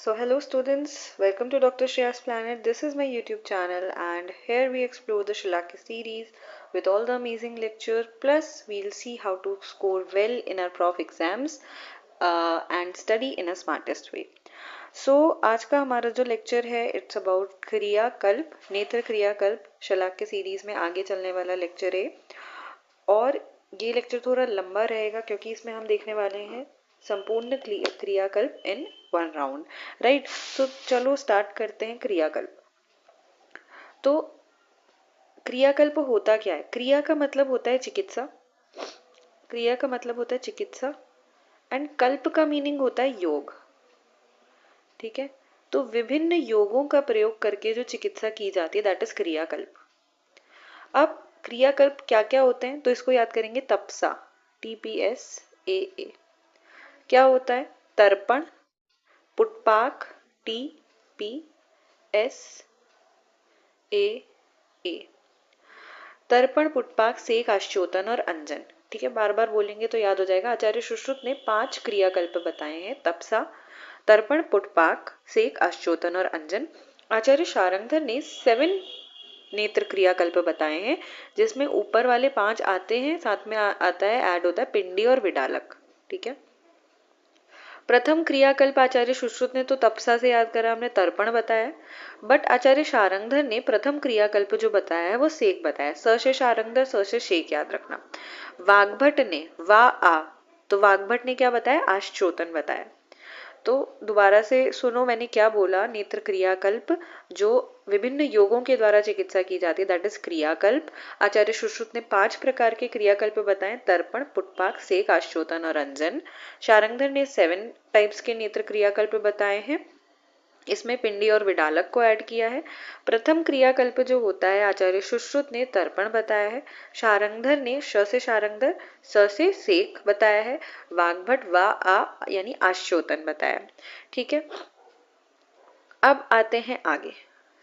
So hello students, welcome to Dr. Shreya's Planet. This is my YouTube channel and here we explore the Shalakya series with all the amazing lecture, plus we'll see how to score well in our prof exams and study in a smartest way. So आज का हमारा जो lecture है it's about क्रियाकल्प, नेत्र क्रियाकल्प शलाक्य series में आगे चलने वाला लेक्चर है और ये लेक्चर थोड़ा लंबा रहेगा क्योंकि इसमें हम देखने वाले हैं संपूर्ण क्रियाकल्प इन वन राउंड, राइट। तो चलो स्टार्ट करते हैं क्रियाकल्प। तो क्रियाकल्प होता क्या है? क्रिया का मतलब होता है चिकित्सा, क्रिया का मतलब होता है चिकित्सा एंड कल्प का मीनिंग होता है योग, ठीक है। तो विभिन्न योगों का प्रयोग करके जो चिकित्सा की जाती है दैट इज क्रियाकल्प। अब क्रियाकल्प क्या क्या होते हैं तो इसको याद करेंगे। तपसा, TPSAA। क्या होता है? तर्पण, पुटपाक, TPSAA। तर्पण, पुटपाक, सेक, आश्चोतन और अंजन, ठीक है। बार बार बोलेंगे तो याद हो जाएगा। आचार्य सुश्रुत ने 5 क्रियाकल्प बताए हैं, तपसा, तर्पण, पुटपाक, सेक, आश्चोतन और अंजन। आचार्य शारंगधर ने 7 नेत्र क्रियाकल्प बताए हैं जिसमें ऊपर वाले 5 आते हैं, साथ में आता है ऐड होता है पिंडी और विडालक, ठीक है। प्रथम क्रियाकल्प आचार्य सुश्रुत ने तो तपसा से याद करा, हमने तर्पण बताया, बट आचार्य शारंगधर ने प्रथम क्रियाकल्प जो बताया है वो सेक बताया। स से शारंगधर, स से शेक याद रखना। वाग्भट ने वा आ, तो वाग्भट ने क्या बताया? आश्चोतन बताया। तो दोबारा से सुनो मैंने क्या बोला। नेत्र क्रियाकल्प जो विभिन्न योगों के द्वारा चिकित्सा की जाती है दैट इज क्रियाकल्प। आचार्य सुश्रुत ने 5 प्रकार के क्रियाकल्प बताए, तर्पण, पुटपाक, सेक, आश्चोतन और अंजन। शारंगधर ने 7 टाइप्स के नेत्र क्रियाकल्प बताए हैं, इसमें पिंडी और विडालक को ऐड किया है। प्रथम क्रियाकल्प जो होता है आचार्य सुश्रुत ने तर्पण बताया है, शारंगधर ने श से शारंगधर, स से सेक बताया है, वाग्भट वा आ यानी आश्चोतन बताया, ठीक है। अब आते हैं आगे।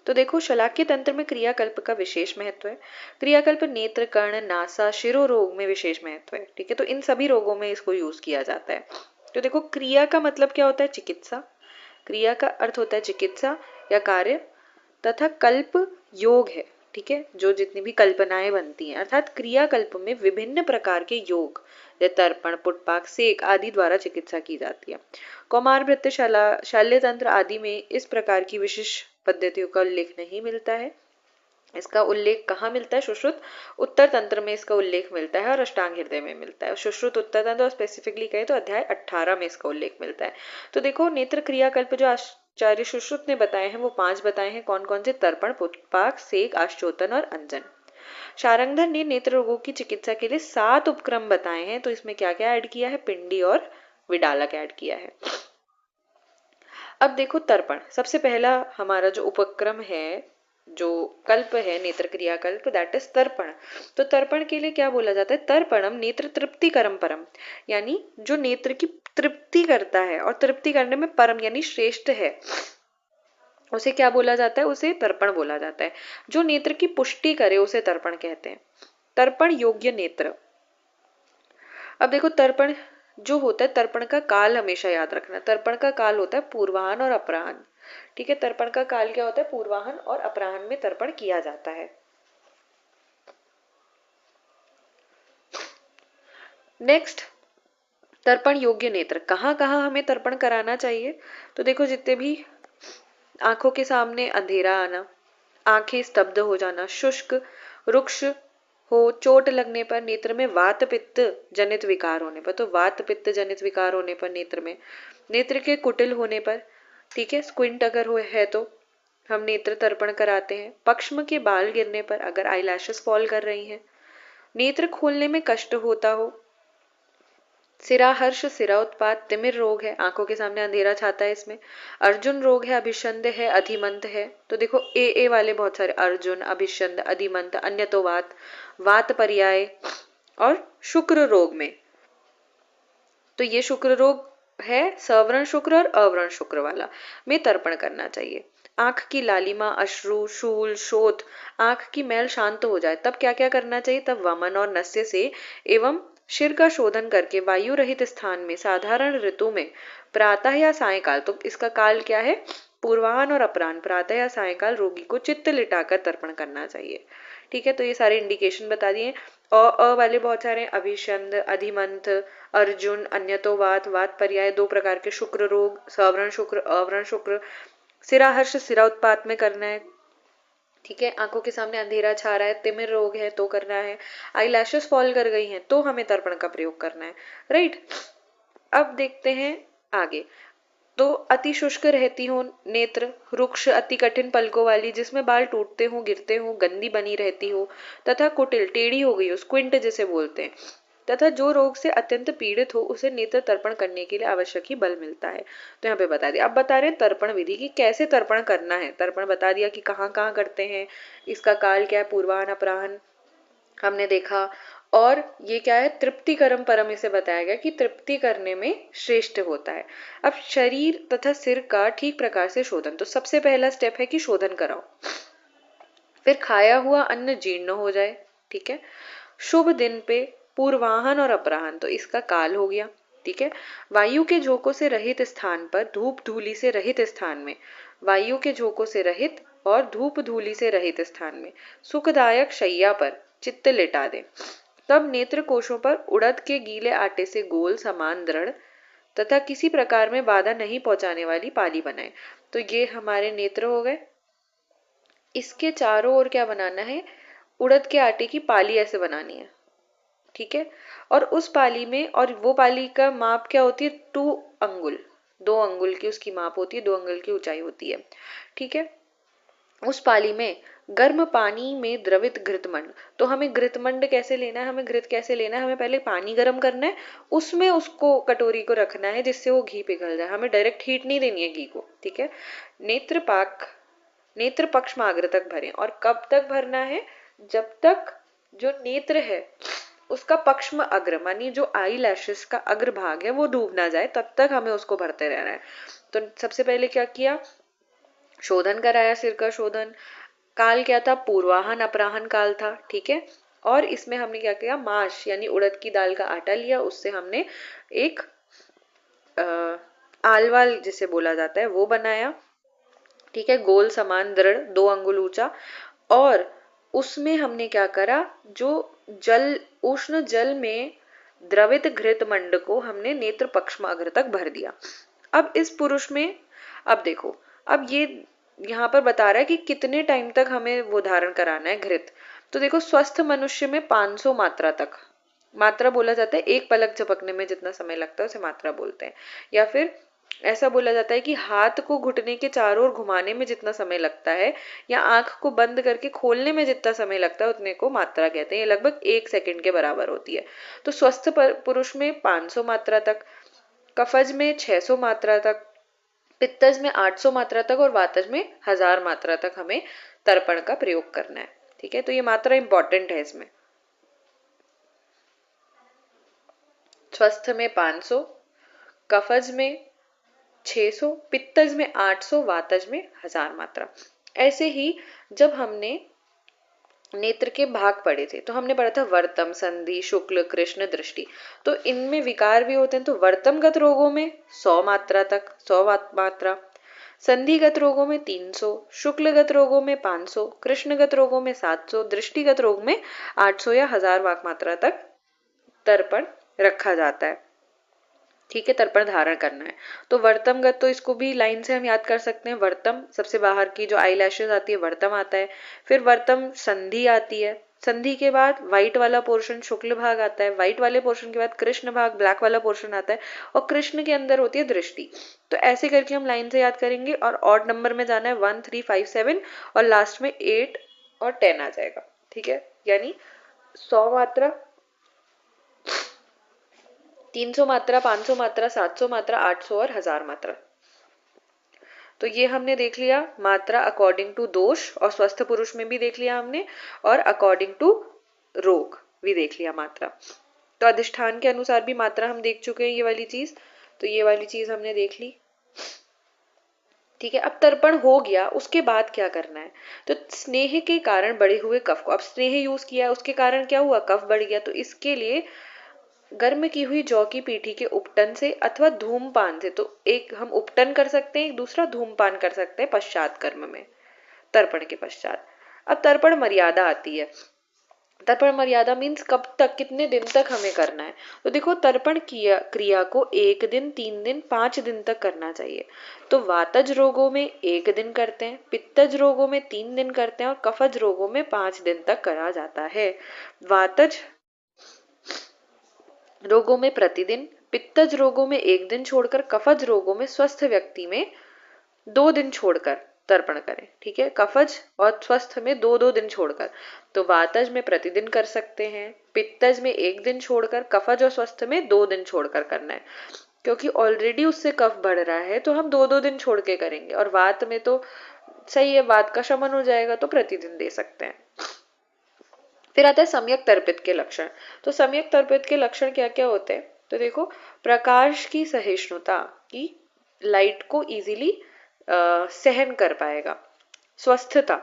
तो देखो शलाक्य तंत्र में क्रियाकल्प का विशेष महत्व है। क्रियाकल्प नेत्र, कर्ण, नासा, शिरो रोग में विशेष महत्व है, ठीक है। तो इन सभी रोगों में इसको यूज किया जाता है। तो देखो क्रिया का मतलब क्या होता है? चिकित्सा। क्रिया का अर्थ होता है चिकित्सा या कार्य, तथा कल्प योग है, ठीक है, जो जितनी भी कल्पनाएं बनती हैं। अर्थात क्रियाकल्प में विभिन्न प्रकार के योग जैसे तर्पण, पुटपाक, सेक आदि द्वारा चिकित्सा की जाती है। कौमार, भृत्यशाला, शल्य तंत्र आदि में इस प्रकार की विशिष्ट पद्धतियों का उल्लेख नहीं मिलता है। इसका उल्लेख कहाँ मिलता है? सुश्रुत उत्तर तंत्र में इसका उल्लेख मिलता है और अष्टांग हृदय में मिलता है। सुश्रुत उत्तर तंत्र और स्पेसिफिकली कहें तो अध्याय 18 में इसका उल्लेख मिलता है। तो देखो नेत्र क्रियाकल्प जो आचार्य सुश्रुत ने बताए हैं वो 5 बताए हैं। कौन कौन से? तर्पण, पुटपाक, सेक, आश्चोतन और अंजन। शारंगधर ने नेत्र रोगों की चिकित्सा के लिए 7 उपक्रम बताए हैं, तो इसमें क्या क्या ऐड किया है? पिंडी और विडालक ऐड किया है। अब देखो तर्पण, सबसे पहला हमारा जो उपक्रम है, जो कल्प है नेत्र क्रियाकल्प दैट इज तर्पण। तो तर्पण के लिए क्या बोला जाता है? तर्पणम नेत्र तृप्ति करम परम, यानी जो नेत्र की तृप्ति करता है और तृप्ति करने में परम यानी श्रेष्ठ है, उसे क्या बोला जाता है? उसे तर्पण बोला जाता है। जो नेत्र की पुष्टि करे उसे तर्पण कहते हैं। तर्पण योग्य नेत्र। अब देखो तर्पण जो होता है, तर्पण का काल हमेशा याद रखना। तर्पण का काल होता है पूर्वाहन और अपराह्न, ठीक है। तर्पण का काल क्या होता है? पूर्वाहन और अपराह्न में तर्पण किया जाता है। नेक्स्ट, तर्पण योग्य नेत्र। कहाँ कहाँ हमें तर्पण कराना चाहिए? तो देखो जितने भी आंखों के सामने अंधेरा आना, आंखें स्तब्ध हो जाना, शुष्क रुक्ष हो, चोट लगने पर, नेत्र में वात पित्त जनित विकार होने पर, तो वात पित्त जनित विकार होने पर नेत्र में, नेत्र के कुटिल होने पर, ठीक है, स्क्विंट अगर हो है तो हम नेत्र तर्पण कराते हैं। पक्ष्म के बाल गिरने पर, अगर आईलैशेस फॉल कर रही हैं, नेत्र खोलने में कष्ट होता हो, सिराहर्ष, सिरा उत्पात, तिमिर रोग है, आंखों के सामने अंधेरा छाता है इसमें, अर्जुन रोग है, अभिषंद है, अधिमंत है। तो देखो ए वाले बहुत सारे, अर्जुन, अभिषंद, अधिमंत, अन्यतोवात, वात पर्याय और शुक्र रोग में, तो ये शुक्र रोग है, सवर्ण शुक्र और अवर्ण शुक्र वाला में तर्पण करना चाहिए। आंख की लालिमा, अश्रु, शूल, शोथ, आंख की मैल शांत हो जाए तब क्या क्या करना चाहिए? तब वमन और नस्य से एवं शिर का शोधन करके वायु रहित स्थान में साधारण ऋतु में प्रातः या सायंकाल, तो इसका काल क्या है, पूर्वाह्न और अपराह्न, प्रातः या सायंकाल रोगी को चित्त लिटाकर तर्पण करना चाहिए। ठीक है, तो ये सारे इंडिकेशन बता दिए। अ वाले बहुत सारे, अभिषंद, अधिमंथ, अर्जुन, अन्यतो वात, वात पर्याय, दो प्रकार के शुक्र रोग, सवर्ण शुक्र, अवर्ण शुक्र, सिराहर्ष सिरा उत्पात में करना है। ठीक है, आंखों के सामने अंधेरा छा रहा है, तिमिर रोग है तो करना है, आई लैशेस फॉल कर गई हैं तो हमें तर्पण का प्रयोग करना है। राइट, अब देखते हैं आगे। तो अति शुष्क रहती हो नेत्र, रुक्ष अति कठिन पलकों वाली जिसमें बाल टूटते हो, गिरते हो, गंदी बनी रहती हो, तथा कुटिल टेढ़ी हो गई हो, स्क्विंट जिसे बोलते हैं, तथा जो रोग से अत्यंत पीड़ित हो उसे नेत्र तर्पण करने के लिए आवश्यक ही बल मिलता है। तो यहाँ पे बता दिया। अब बता रहे हैं तर्पण विधि की कैसे तर्पण करना है। तर्पण बता दिया कि कहाँ कहाँ करते हैं, इसका काल क्या है, पूर्वाह्न अपराह्न हमने देखा, और ये क्या है, तृप्ति करम परम, इसे बताया गया कि तृप्ति करने में श्रेष्ठ होता है। अब शरीर तथा सिर का ठीक प्रकार से शोधन, तो सबसे पहला स्टेप है कि शोधन कराओ। फिर खाया हुआ अन्न जीर्ण हो जाए। ठीक है, शुभ दिन पे पूर्वाहन और अपराहन, तो इसका काल हो गया। ठीक है, वायु के झोंकों से रहित स्थान पर, धूप धूलि से रहित स्थान में, वायु के झोंकों से रहित और धूप धूलि से रहित स्थान में सुखदायक शैया पर चित्त लेटा दे। तब नेत्र कोशों पर उड़द के गीले आटे से गोल समान दृढ़ तथा किसी प्रकार में बाधा नहीं पहुंचाने वाली पाली बनाए। तो ये हमारे नेत्र हो गए। इसके चारों ओर क्या बनाना है, उड़द के आटे की पाली ऐसे बनानी है। ठीक है, और उस पाली में, और वो पाली का माप क्या होती है, 2 अंगुल, 2 अंगुल की उसकी माप होती है, 2 अंगुल की ऊंचाई होती है। ठीक है, उस पाली में गर्म पानी में द्रवित घृतमंड, तो हमें घृतमंड कैसे लेना है, हमें घृत कैसे लेना है, हमें पहले पानी गर्म करना है, उसमें उसको कटोरी को रखना है जिससे वो घी पिघल जाए, हमें डायरेक्ट हीट नहीं देनी है घी को। ठीक है, नेत्र पक्ष मार्ग तक भरें, और कब तक भरना है, जब तक जो नेत्र है उसका पक्ष्म अग्र, मानी जो आई लैशेस का अग्र भाग है वो डूब ना जाए, तब तक हमें उसको भरते रहना है। तो सबसे पहले क्या किया, शोधन कराया, सिर का शोधन। काल क्या था, पूर्वाहन अपराहन काल था। ठीक है, और इसमें हमने क्या किया, माश यानी उड़द की दाल का आटा लिया, उससे हमने एक आलवाल जिसे बोला जाता है वो बनाया। ठीक है, गोल समान दृढ़, 2 अंगुल ऊंचा, और उसमें हमने क्या करा, जो जल, उष्ण जल में द्रवित घृत मंड को हमने नेत्र पक्ष्माग्र तक भर दिया। अब इस पुरुष में, अब देखो, अब ये यहाँ पर बता रहा है कि कितने टाइम तक हमें वो धारण कराना है घृत। तो देखो, स्वस्थ मनुष्य में 500 मात्रा तक, मात्रा बोला जाता है एक पलक झपकने में जितना समय लगता है उसे मात्रा बोलते हैं, या फिर ऐसा बोला जाता है कि हाथ को घुटने के चारों ओर घुमाने में जितना समय लगता है, या आंख को बंद करके खोलने में जितना समय लगता है, उतने को मात्रा कहते हैं। ये लगभग 1 सेकंड के बराबर होती है। तो स्वस्थ पुरुष में 500 मात्रा तक, कफज में 600 मात्रा तक, पित्तज में 800 मात्रा तक, और वातज में 1000 मात्रा तक हमें तर्पण का प्रयोग करना है। ठीक है, तो ये मात्रा इंपॉर्टेंट है इसमें। स्वस्थ में 500, कफज में 600, पित्तज में 800, वातज में 1000 मात्रा। ऐसे ही जब हमने नेत्र के भाग पढ़े थे तो हमने पढ़ा था वर्तम, संधि, शुक्ल, कृष्ण, दृष्टि। तो इनमें विकार भी होते हैं। तो वर्तमगत रोगों में 100 मात्रा तक, 100 मात्रा, संधिगत रोगों में 300, शुक्लगत रोगों में 500, कृष्णगत रोगों में 700, दृष्टिगत रोग में 800 या 1000 वाक मात्रा तक तर्पण रखा जाता है। ठीक है, तर्पण धारण करना है। तो वर्तमगत, तो इसको भी लाइन से हम याद कर सकते हैं। वर्तम सबसे बाहर की जो आई लैशेज आती है, वर्तम आता है। फिर वर्तम संधि आती है, संधि के बाद व्हाइट वाला पोर्शन शुक्ल भाग आता है, व्हाइट वाले पोर्शन के बाद कृष्ण भाग, ब्लैक वाला पोर्शन आता है, और कृष्ण के अंदर होती है दृष्टि। तो ऐसे करके हम लाइन से याद करेंगे, और ऑड नंबर में जाना है 1, 3, 5, 7, और लास्ट में 8 और 10 आ जाएगा। ठीक है, यानी 100 मात्रा, 300 मात्रा, 500 मात्रा, 700 मात्रा, 800 और 1000 मात्रा। तो ये हमने देख लिया मात्रा अकॉर्डिंग टू दोष, और स्वस्थ पुरुष में भी देख लिया हमने, और अकॉर्डिंग टू रोग भी देख लिया मात्रा। तो अधिष्ठान के अनुसार भी मात्रा हम देख चुके हैं, ये वाली चीज। तो ये वाली चीज हमने देख ली। ठीक है, अब तर्पण हो गया, उसके बाद क्या करना है। तो स्नेह के कारण बढ़े हुए कफ को, अब स्नेह यूज किया, उसके कारण क्या हुआ, कफ बढ़ गया। तो इसके लिए गर्म की हुई जौ की पीठी के उपटन से अथवा धूमपान से, तो एक हम उपटन कर सकते हैं, एक दूसरा धूमपान कर सकते हैं पश्चात कर्म में, तर्पण के पश्चात। अब तर्पण मर्यादा आती है। तर्पण मर्यादा मीन्स कब तक, कितने दिन तक हमें करना है। तो देखो तर्पण क्रिया को 1 दिन, 3 दिन, 5 दिन तक करना चाहिए। तो वातज रोगों में 1 दिन करते हैं, पित्तज रोगों में 3 दिन करते हैं और कफज रोगों में 5 दिन तक करा जाता है। वातज रोगों में प्रतिदिन, पित्तज रोगों में 1 दिन छोड़कर, कफज रोगों में स्वस्थ व्यक्ति में 2 दिन छोड़कर तर्पण करें। ठीक है, कफज और स्वस्थ में 2-2 दिन छोड़कर। तो वातज में प्रतिदिन कर सकते हैं, पित्तज में 1 दिन छोड़कर, कफज और स्वस्थ में 2 दिन छोड़कर करना है। क्योंकि ऑलरेडी उससे कफ बढ़ रहा है तो हम 2-2 दिन छोड़ के करेंगे, और वात में तो सही है, वात का शमन हो जाएगा तो प्रतिदिन दे सकते हैं। फिर आता है सम्यक तर्पित के लक्षण। तो सम्यक तर्पित के लक्षण क्या क्या होते हैं, तो देखो प्रकाश की सहिष्णुता, की लाइट को इजीली सहन कर पाएगा। स्वस्थता,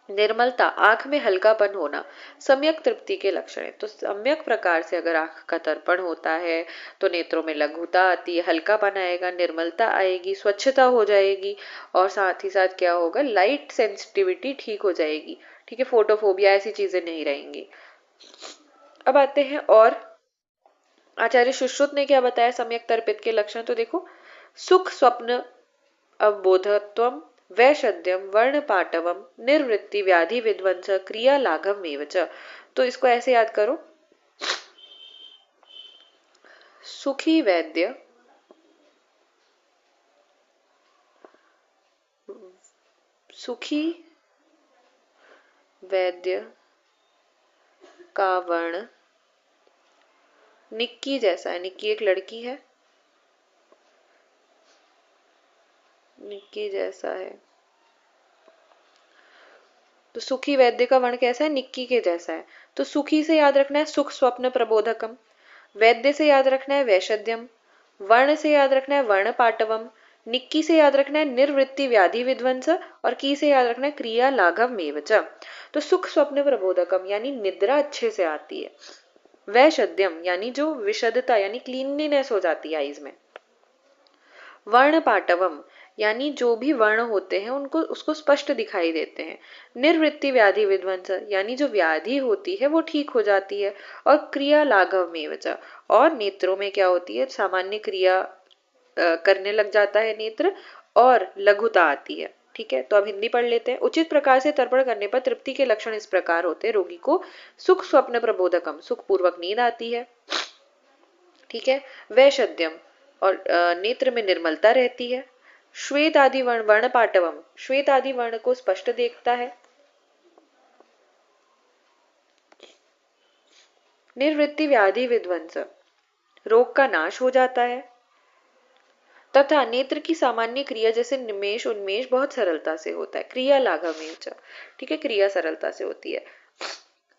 निर्मलता, आंख में हल्कापन होना सम्यक तृप्ति के लक्षण है। तो सम्यक प्रकार से अगर आंख का तर्पण होता है तो नेत्रों में लघुता आती है, हल्कापन आएगा, निर्मलता आएगी, स्वच्छता हो जाएगी, और साथ ही साथ क्या होगा, लाइट सेंसिटिविटी ठीक हो जाएगी। ठीक है, फोटोफोबिया ऐसी चीजें नहीं रहेंगी। अब आते हैं और आचार्य सुश्रुत ने क्या बताया सम्यक तर्पित के लक्षण। तो देखो सुख स्वप्न अवबोधत्वम वैषद्यम वर्ण पाटवम निर्वृत्ति व्याधि विध्वंस क्रिया लाघव मेवच। तो इसको ऐसे याद करो, सुखी वैद्य, सुखी वैद्य का वर्ण निक्की जैसा है। निक्की एक लड़की है, निक्की जैसा है। तो सुखी वैद्य का वर्ण कैसा है, निक्की के जैसा है। तो सुखी से याद रखना है सुख स्वप्न प्रबोधकम, वैद्य से याद रखना है वैषद्यम, वर्ण से याद रखना है वर्ण पाटवम, निक्की से याद रखना है निर्वृत्ति व्याधि विध्वंस, और की से याद रखना है क्रिया लाघव मेवच। तो सुख स्वप्न प्रबोधकम यानी निद्रा अच्छे से आती है, वैषद्यम यानी जो विशदता यानी क्लीनलीनेस हो जाती है आईज में, वर्ण पाटवम यानी जो भी वर्ण होते हैं उनको उसको स्पष्ट दिखाई देते हैं, निर्वृत्ति व्याधि विध्वंस यानी जो व्याधि होती है वो ठीक हो जाती है, और क्रिया लाघव मेवच, और नेत्रों में क्या होती है, सामान्य क्रिया करने लग जाता है नेत्र, और लघुता आती है। ठीक है, तो अब हिंदी पढ़ लेते हैं। उचित प्रकार से तर्पण करने पर तृप्ति के लक्षण इस प्रकार होते हैं। रोगी को सुख स्वप्न प्रबोधकम, सुख पूर्वक नींद आती है। ठीक है, वैषद्यम और नेत्र में निर्मलता रहती है। श्वेत आदि वर्ण, वर्ण पाटवम श्वेत आदि वर्ण को स्पष्ट देखता है। निर्वृत्ति व्याधि विध्वंस, रोग का नाश हो जाता है। तथा नेत्र की सामान्य क्रिया जैसे निमेश उन्मेष बहुत सरलता से होता है। क्रिया लाघव में, ठीक है, क्रिया सरलता से होती है।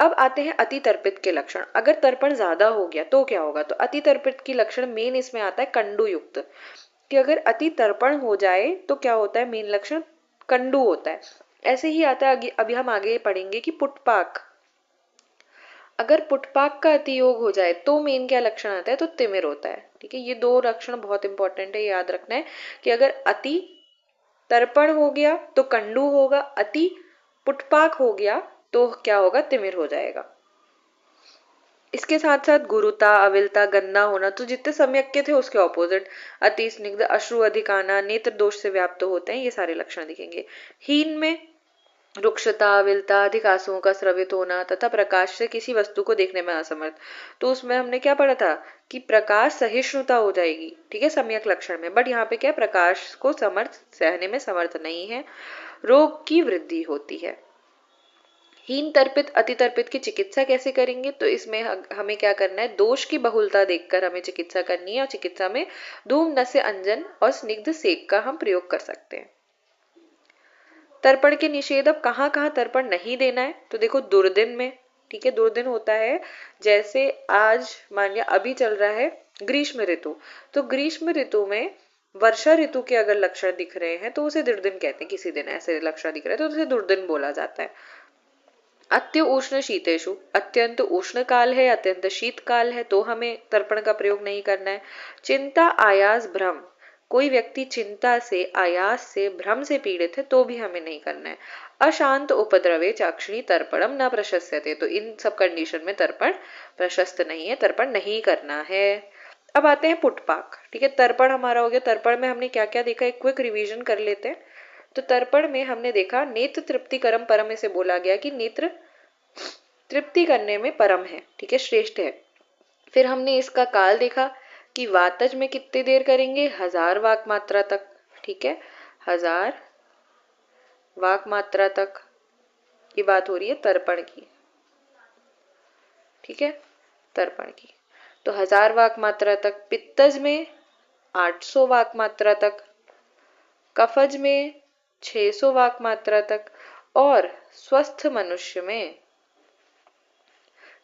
अब आते हैं अति तर्पित के लक्षण। अगर तर्पण ज्यादा हो गया तो क्या होगा, तो अति तर्पित की लक्षण मेन इसमें आता है कंडू युक्त, कि अगर अति तर्पण हो जाए तो क्या होता है, मेन लक्षण कंडू होता है। ऐसे ही आता है अभी हम आगे पढ़ेंगे कि पुटपाक, अगर पुटपाक का अतियोग हो जाए तो मेन क्या लक्षण आता है, तो तिमिर होता है। ठीक है, ये 2 लक्षण बहुत इंपॉर्टेंट है, याद रखना है कि अगर अति तर्पण हो गया तो कंडू होगा, अति पुटपाक हो गया तो क्या होगा, तिमिर हो जाएगा। इसके साथ साथ गुरुता, अविलता, गंदा होना, तो जितने सम्यक के थे उसके ऑपोजिट, अति स्निग्ध, अश्रु अधिक आना, नेत्र दोष से व्याप्त होते हैं, ये सारे लक्षण दिखेंगे। हीन में रुक्षता, अविलता, अधिक आंसुओं का स्रवित होना, तथा प्रकाश से किसी वस्तु को देखने में असमर्थ। तो उसमें हमने क्या पढ़ा था कि प्रकाश सहिष्णुता हो जाएगी, ठीक है, सम्यक लक्षण में, बट यहाँ पे क्या प्रकाश को समर्थ सहने में समर्थ नहीं है। रोग की वृद्धि होती है। हीन तर्पित अति तर्पित की चिकित्सा कैसे करेंगे, तो इसमें हमें क्या करना है, दोष की बहुलता देखकर हमें चिकित्सा करनी है, और चिकित्सा में धूम, नस्य अंजन और स्निग्ध सेक का हम प्रयोग कर सकते हैं। तर्पण के निषेध, अब कहाँ कहाँ तर्पण नहीं देना है, तो देखो दुर्दिन में, ठीक है, दुर्दिन होता है जैसे आज मान लिया अभी चल रहा है ग्रीष्म ऋतु, तो ग्रीष्म ऋतु में वर्षा ऋतु के अगर लक्षण दिख रहे हैं तो उसे दुर्दिन कहते हैं। किसी दिन ऐसे लक्षण दिख रहे हैं तो उसे दुर्दिन बोला जाता है। अत्य उष्ण शीतेषु, अत्यंत उष्ण काल है, अत्यंत शीत काल है तो हमें तर्पण का प्रयोग नहीं करना है। चिंता आयास भ्रम, कोई व्यक्ति चिंता से, आयास से, भ्रम से पीड़ित है तो भी हमें नहीं करना है। अशांत उपद्रवे चाक्षणी तर्पणम न प्रशस्यते, तो इन सब कंडीशन में तर्पण प्रशस्त नहीं है, तर्पण नहीं करना है। अब आते हैं पुटपाक। ठीक है, तर्पण हमारा हो गया। तर्पण में हमने क्या क्या देखा, एक क्विक रिवीजन कर लेते हैं। तो तर्पण में हमने देखा नेत्र तृप्ति करम परम, इसे बोला गया कि नेत्र तृप्ति करने में परम है, ठीक है, श्रेष्ठ है। फिर हमने इसका काल देखा कि वातज में कितनी देर करेंगे, 1000 वाक मात्रा तक, ठीक है, 1000 वाक मात्रा तक की बात हो रही है तर्पण की, ठीक है, तर्पण की। तो 1000 वाक मात्रा तक, पित्तज में 800 वाक मात्रा तक, कफज में 600 वाक मात्रा तक, और स्वस्थ मनुष्य में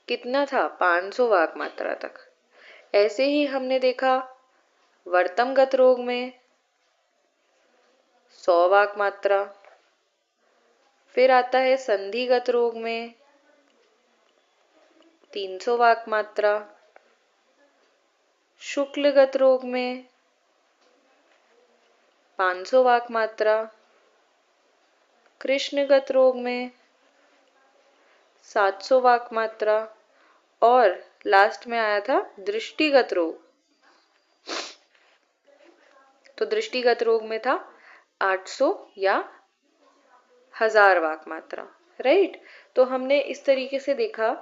कितना था, 500 वाक मात्रा तक। ऐसे ही हमने देखा वर्तमगत रोग में 100 वाक मात्रा, फिर आता है संधिगत रोग में 300 वाक मात्रा, शुक्लगत रोग में 500 वाक मात्रा, कृष्णगत रोग में 700 वाक मात्रा, और लास्ट में आया था दृष्टिगत रोग। तो दृष्टिगत रोग में था 800 या 1000 वाक मात्रा, राइट। तो हमने इस तरीके से देखा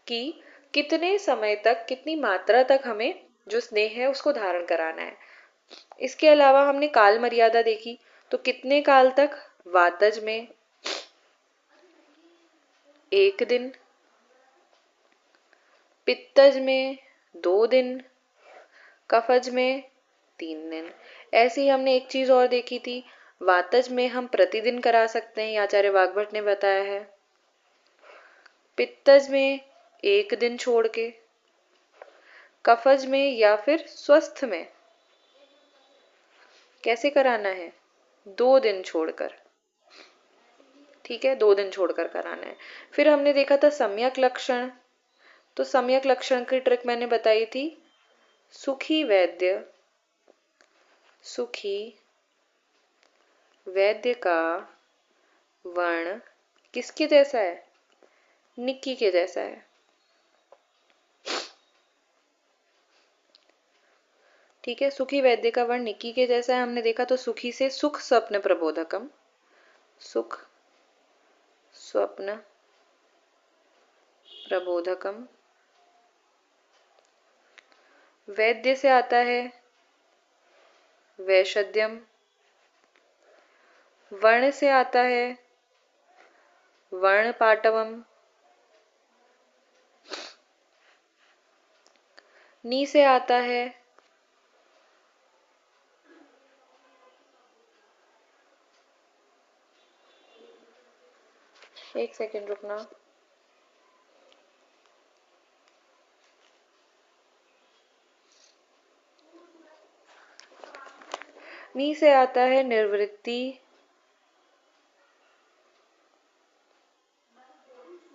कि कितने समय तक, कितनी मात्रा तक हमें जो स्नेह है उसको धारण कराना है। इसके अलावा हमने काल मर्यादा देखी, तो कितने काल तक, वातज में 1 दिन, पित्तज में 2 दिन, कफज में 3 दिन। ऐसे ही हमने एक चीज और देखी थी, वातज में हम प्रतिदिन करा सकते हैं, आचार्य वाग्भट ने बताया है। पित्तज में 1 दिन छोड़ के, कफज में या फिर स्वस्थ में कैसे कराना है, 2 दिन छोड़कर, ठीक है, 2 दिन छोड़कर कराना है। फिर हमने देखा था सम्यक लक्षण, तो सम्यक लक्षण की ट्रिक मैंने बताई थी, सुखी वैद्य, सुखी वैद्य का वर्ण किसके जैसा है, निक्की के जैसा है, ठीक है, सुखी वैद्य का वर्ण निक्की के जैसा है, हमने देखा। तो सुखी से सुख स्वप्न प्रबोधकम, सुख स्वप्न प्रबोधकम। वैद्य से आता है वैषद्यम, वर्ण से आता है वर्ण पाटवम, नी से आता है एक सेकेंड रुकना, नी से आता है निर्वृत्ति,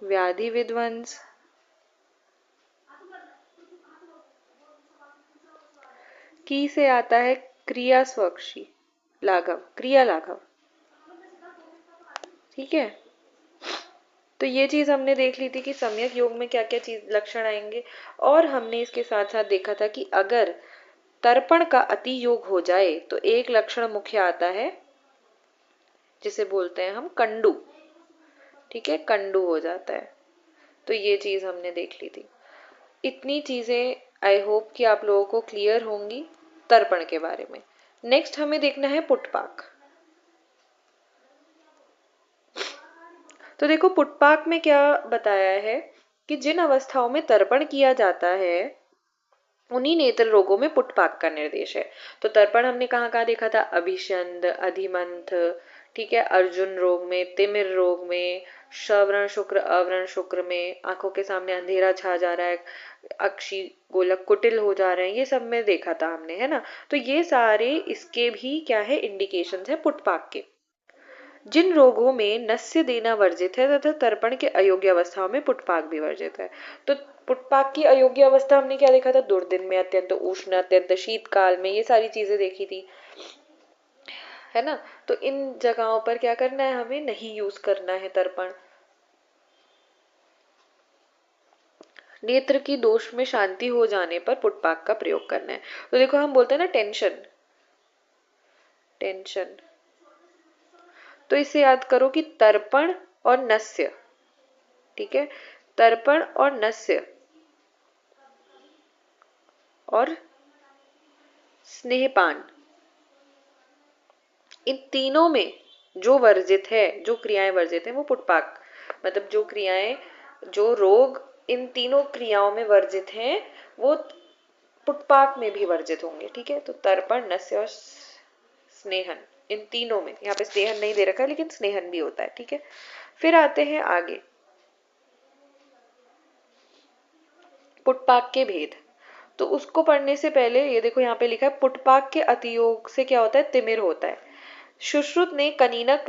व्याधि विध्वंस, की से आता है क्रिया स्वक्षी लाघव, क्रिया लाघव, ठीक है। तो ये चीज हमने देख ली थी कि सम्यक योग में क्या क्या चीज लक्षण आएंगे, और हमने इसके साथ साथ देखा था कि अगर तर्पण का अति योग हो जाए तो एक लक्षण मुख्य आता है जिसे बोलते हैं हम कंडू, ठीक है, कंडू हो जाता है। तो ये चीज हमने देख ली थी। इतनी चीजें आई होप कि आप लोगों को क्लियर होंगी तर्पण के बारे में। नेक्स्ट हमें देखना है पुटपाक। तो देखो पुटपाक में क्या बताया है कि जिन अवस्थाओं में तर्पण किया जाता है उन्हीं नेत्र रोगों में पुटपाक का निर्देश है। तो तर्पण हमने कहाँ कहाँ देखा था, अभिषंद, अधिमंथ, ठीक है, अर्जुन रोग में, तिमिर रोग में, श्रवण शुक्र अवरण शुक्र में, आंखों के सामने अंधेरा छा जा रहा है, अक्षी गोलक कुटिल हो जा रहे हैं, ये सब में देखा था हमने, है ना। तो ये सारे इसके भी क्या है, इंडिकेशंस है पुटपाक के। जिन रोगों में नस्य देना वर्जित है तथा तर्पण के अयोग्य अवस्थाओं में पुटपाक भी वर्जित है। तो पुटपाक की अयोग्य अवस्था हमने क्या देखा था, दुर्दिन में, अत्यंत उष्ण, अत्यंत शीतकाल में, ये सारी चीजें देखी थी, है ना। तो इन जगहों पर क्या करना है, हमें नहीं यूज करना है तर्पण। नेत्र की दोष में शांति हो जाने पर पुटपाक का प्रयोग करना है। तो देखो हम बोलते हैं ना टेंशन, टेंशन, तो इसे याद करो कि तर्पण और नस्य, ठीक है, तर्पण और नस्य और स्नेहपान, इन तीनों में जो वर्जित है, जो क्रियाएं वर्जित है वो पुटपाक, मतलब जो क्रियाएं, जो रोग इन तीनों क्रियाओं में वर्जित हैं वो पुटपाक में भी वर्जित होंगे, ठीक है। तो तर्पण, नस्य और स्नेहन, इन तीनों में, यहाँ पे स्नेहन नहीं दे रखा है लेकिन स्नेहन भी होता है, ठीक है। फिर आते हैं आगे, पुटपाक के भेद। तो उसको पढ़ने से पहले ये देखो यहाँ पे लिखा है पुटपाक के अतियोग से क्या होता है, तिमिर होता है। सुश्रुत ने कनीनक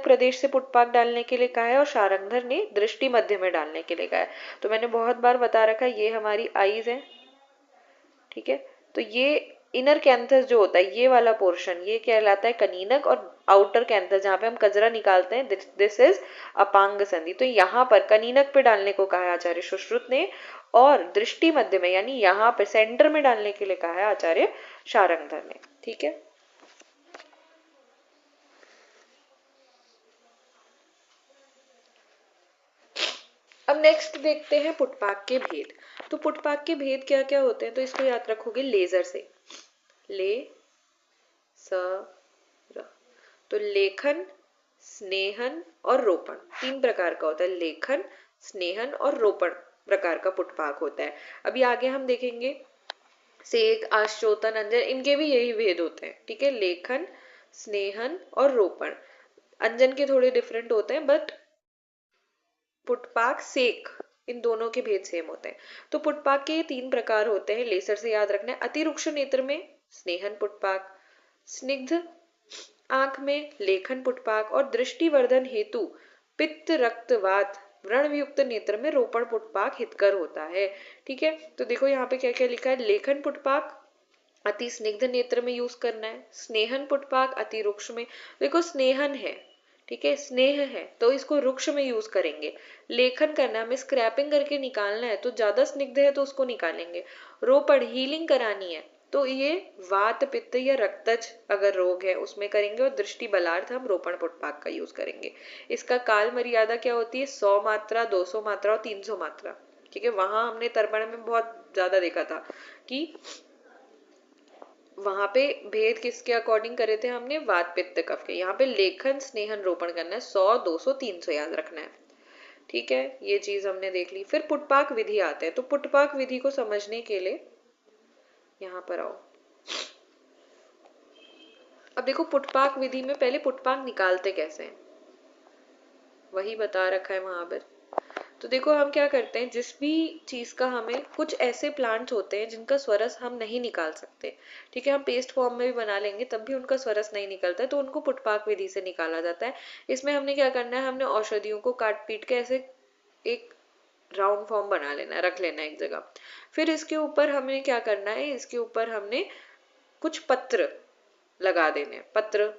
प्रदेश से पुटपाक डालने के लिए कहा है और शारंगधर ने दृष्टि मध्य में डालने के लिए कहा है। तो मैंने बहुत बार बता रखा है, ये हमारी आईज है, ठीक है। तो ये इनर कैंथस जो होता है, ये वाला पोर्शन, ये कहलाता है कनीनक, और आउटर कैंथस जहां पे हम कजरा निकालते हैं, दिस इज अपांग संधि। तो यहाँ पर कनीनक पे डालने को कहा है आचार्य सुश्रुत ने, और दृष्टि मध्य में यानी यहाँ पे सेंटर में डालने के लिए कहा है आचार्य शारंगधर ने, ठीक है। अब नेक्स्ट देखते हैं पुटपाक के भेद। तो पुटपाक के भेद क्या क्या होते हैं, तो इसको याद रखोगे लेजर से, ले स र। तो लेखन, स्नेहन और रोपण, तीन प्रकार का होता है, लेखन, स्नेहन और रोपण प्रकार का पुटपाक होता है। अभी आगे हम देखेंगे सेक, आश्चोतन, अंजन, इनके भी यही भेद होते हैं, ठीक है। लेखन, स्नेहन और रोपण, अंजन के थोड़े डिफरेंट होते हैं, बट पुटपाक, सेक, इन दोनों के भेद सेम होते हैं। तो पुटपाक के तीन प्रकार होते हैं, लेसर से याद रखना है। अतिरुक्ष नेत्र में स्नेहन पुटपाक, स्निग्ध आंख में लेखन पुटपाक, और दृष्टिवर्धन हेतु पित्त, रक्त, वात, व्रणयुक्त नेत्र में रोपण पुटपाक हितकर होता है, ठीक है। तो देखो यहाँ पे क्या क्या लिखा है, लेखन पुटपाक अति स्निग्ध नेत्र में यूज करना है, स्नेहन पुटपाक अति रुक्ष में, देखो स्नेहन है, ठीक है, स्नेह है तो इसको रुक्ष में यूज करेंगे। लेखन करना है, हमें स्क्रैपिंग करके निकालना है, तो ज्यादा स्निग्ध है तो उसको निकालेंगे। रोपण, हीलिंग करानी है, तो ये वात, पित्त या रक्तज अगर रोग है उसमें करेंगे, और दृष्टि बलार्थ हम रोपण पुटपाक का यूज करेंगे। इसका काल मर्यादा क्या होती है, 100 मात्रा, 200 मात्रा और 300 मात्रा, ठीक है। वहां हमने तर्पण में बहुत ज्यादा देखा था कि वहां पे भेद किसके अकॉर्डिंग करे थे हमने, वात, पित्त, कफ के। यहाँ पे लेखन, स्नेहन, रोपण करना है, 100, 200, 300 याद रखना है, ठीक है। ये चीज हमने देख ली। फिर पुटपाक विधि आते हैं, तो पुटपाक विधि को समझने के लिए यहाँ पर आओ। अब देखो पुटपाक विधि में पहले पुटपाक निकालते कैसे हैं, वही बता रखा है वहां पर। तो देखो हम क्या करते हैं, जिस भी चीज का, हमें कुछ ऐसे प्लांट्स होते हैं जिनका स्वरस हम नहीं निकाल सकते, ठीक है, हम पेस्ट फॉर्म में भी बना लेंगे तब भी उनका स्वरस नहीं निकलता है, तो उनको पुटपाक विधि से निकाला जाता है। इसमें हमने क्या करना है, हमने औषधियों को काट पीट के ऐसे एक राउंड फॉर्म बना लेना है, रख लेना है एक जगह। फिर इसके ऊपर हमें क्या करना है, इसके ऊपर हमने कुछ पत्र लगा देने हैं, पत्र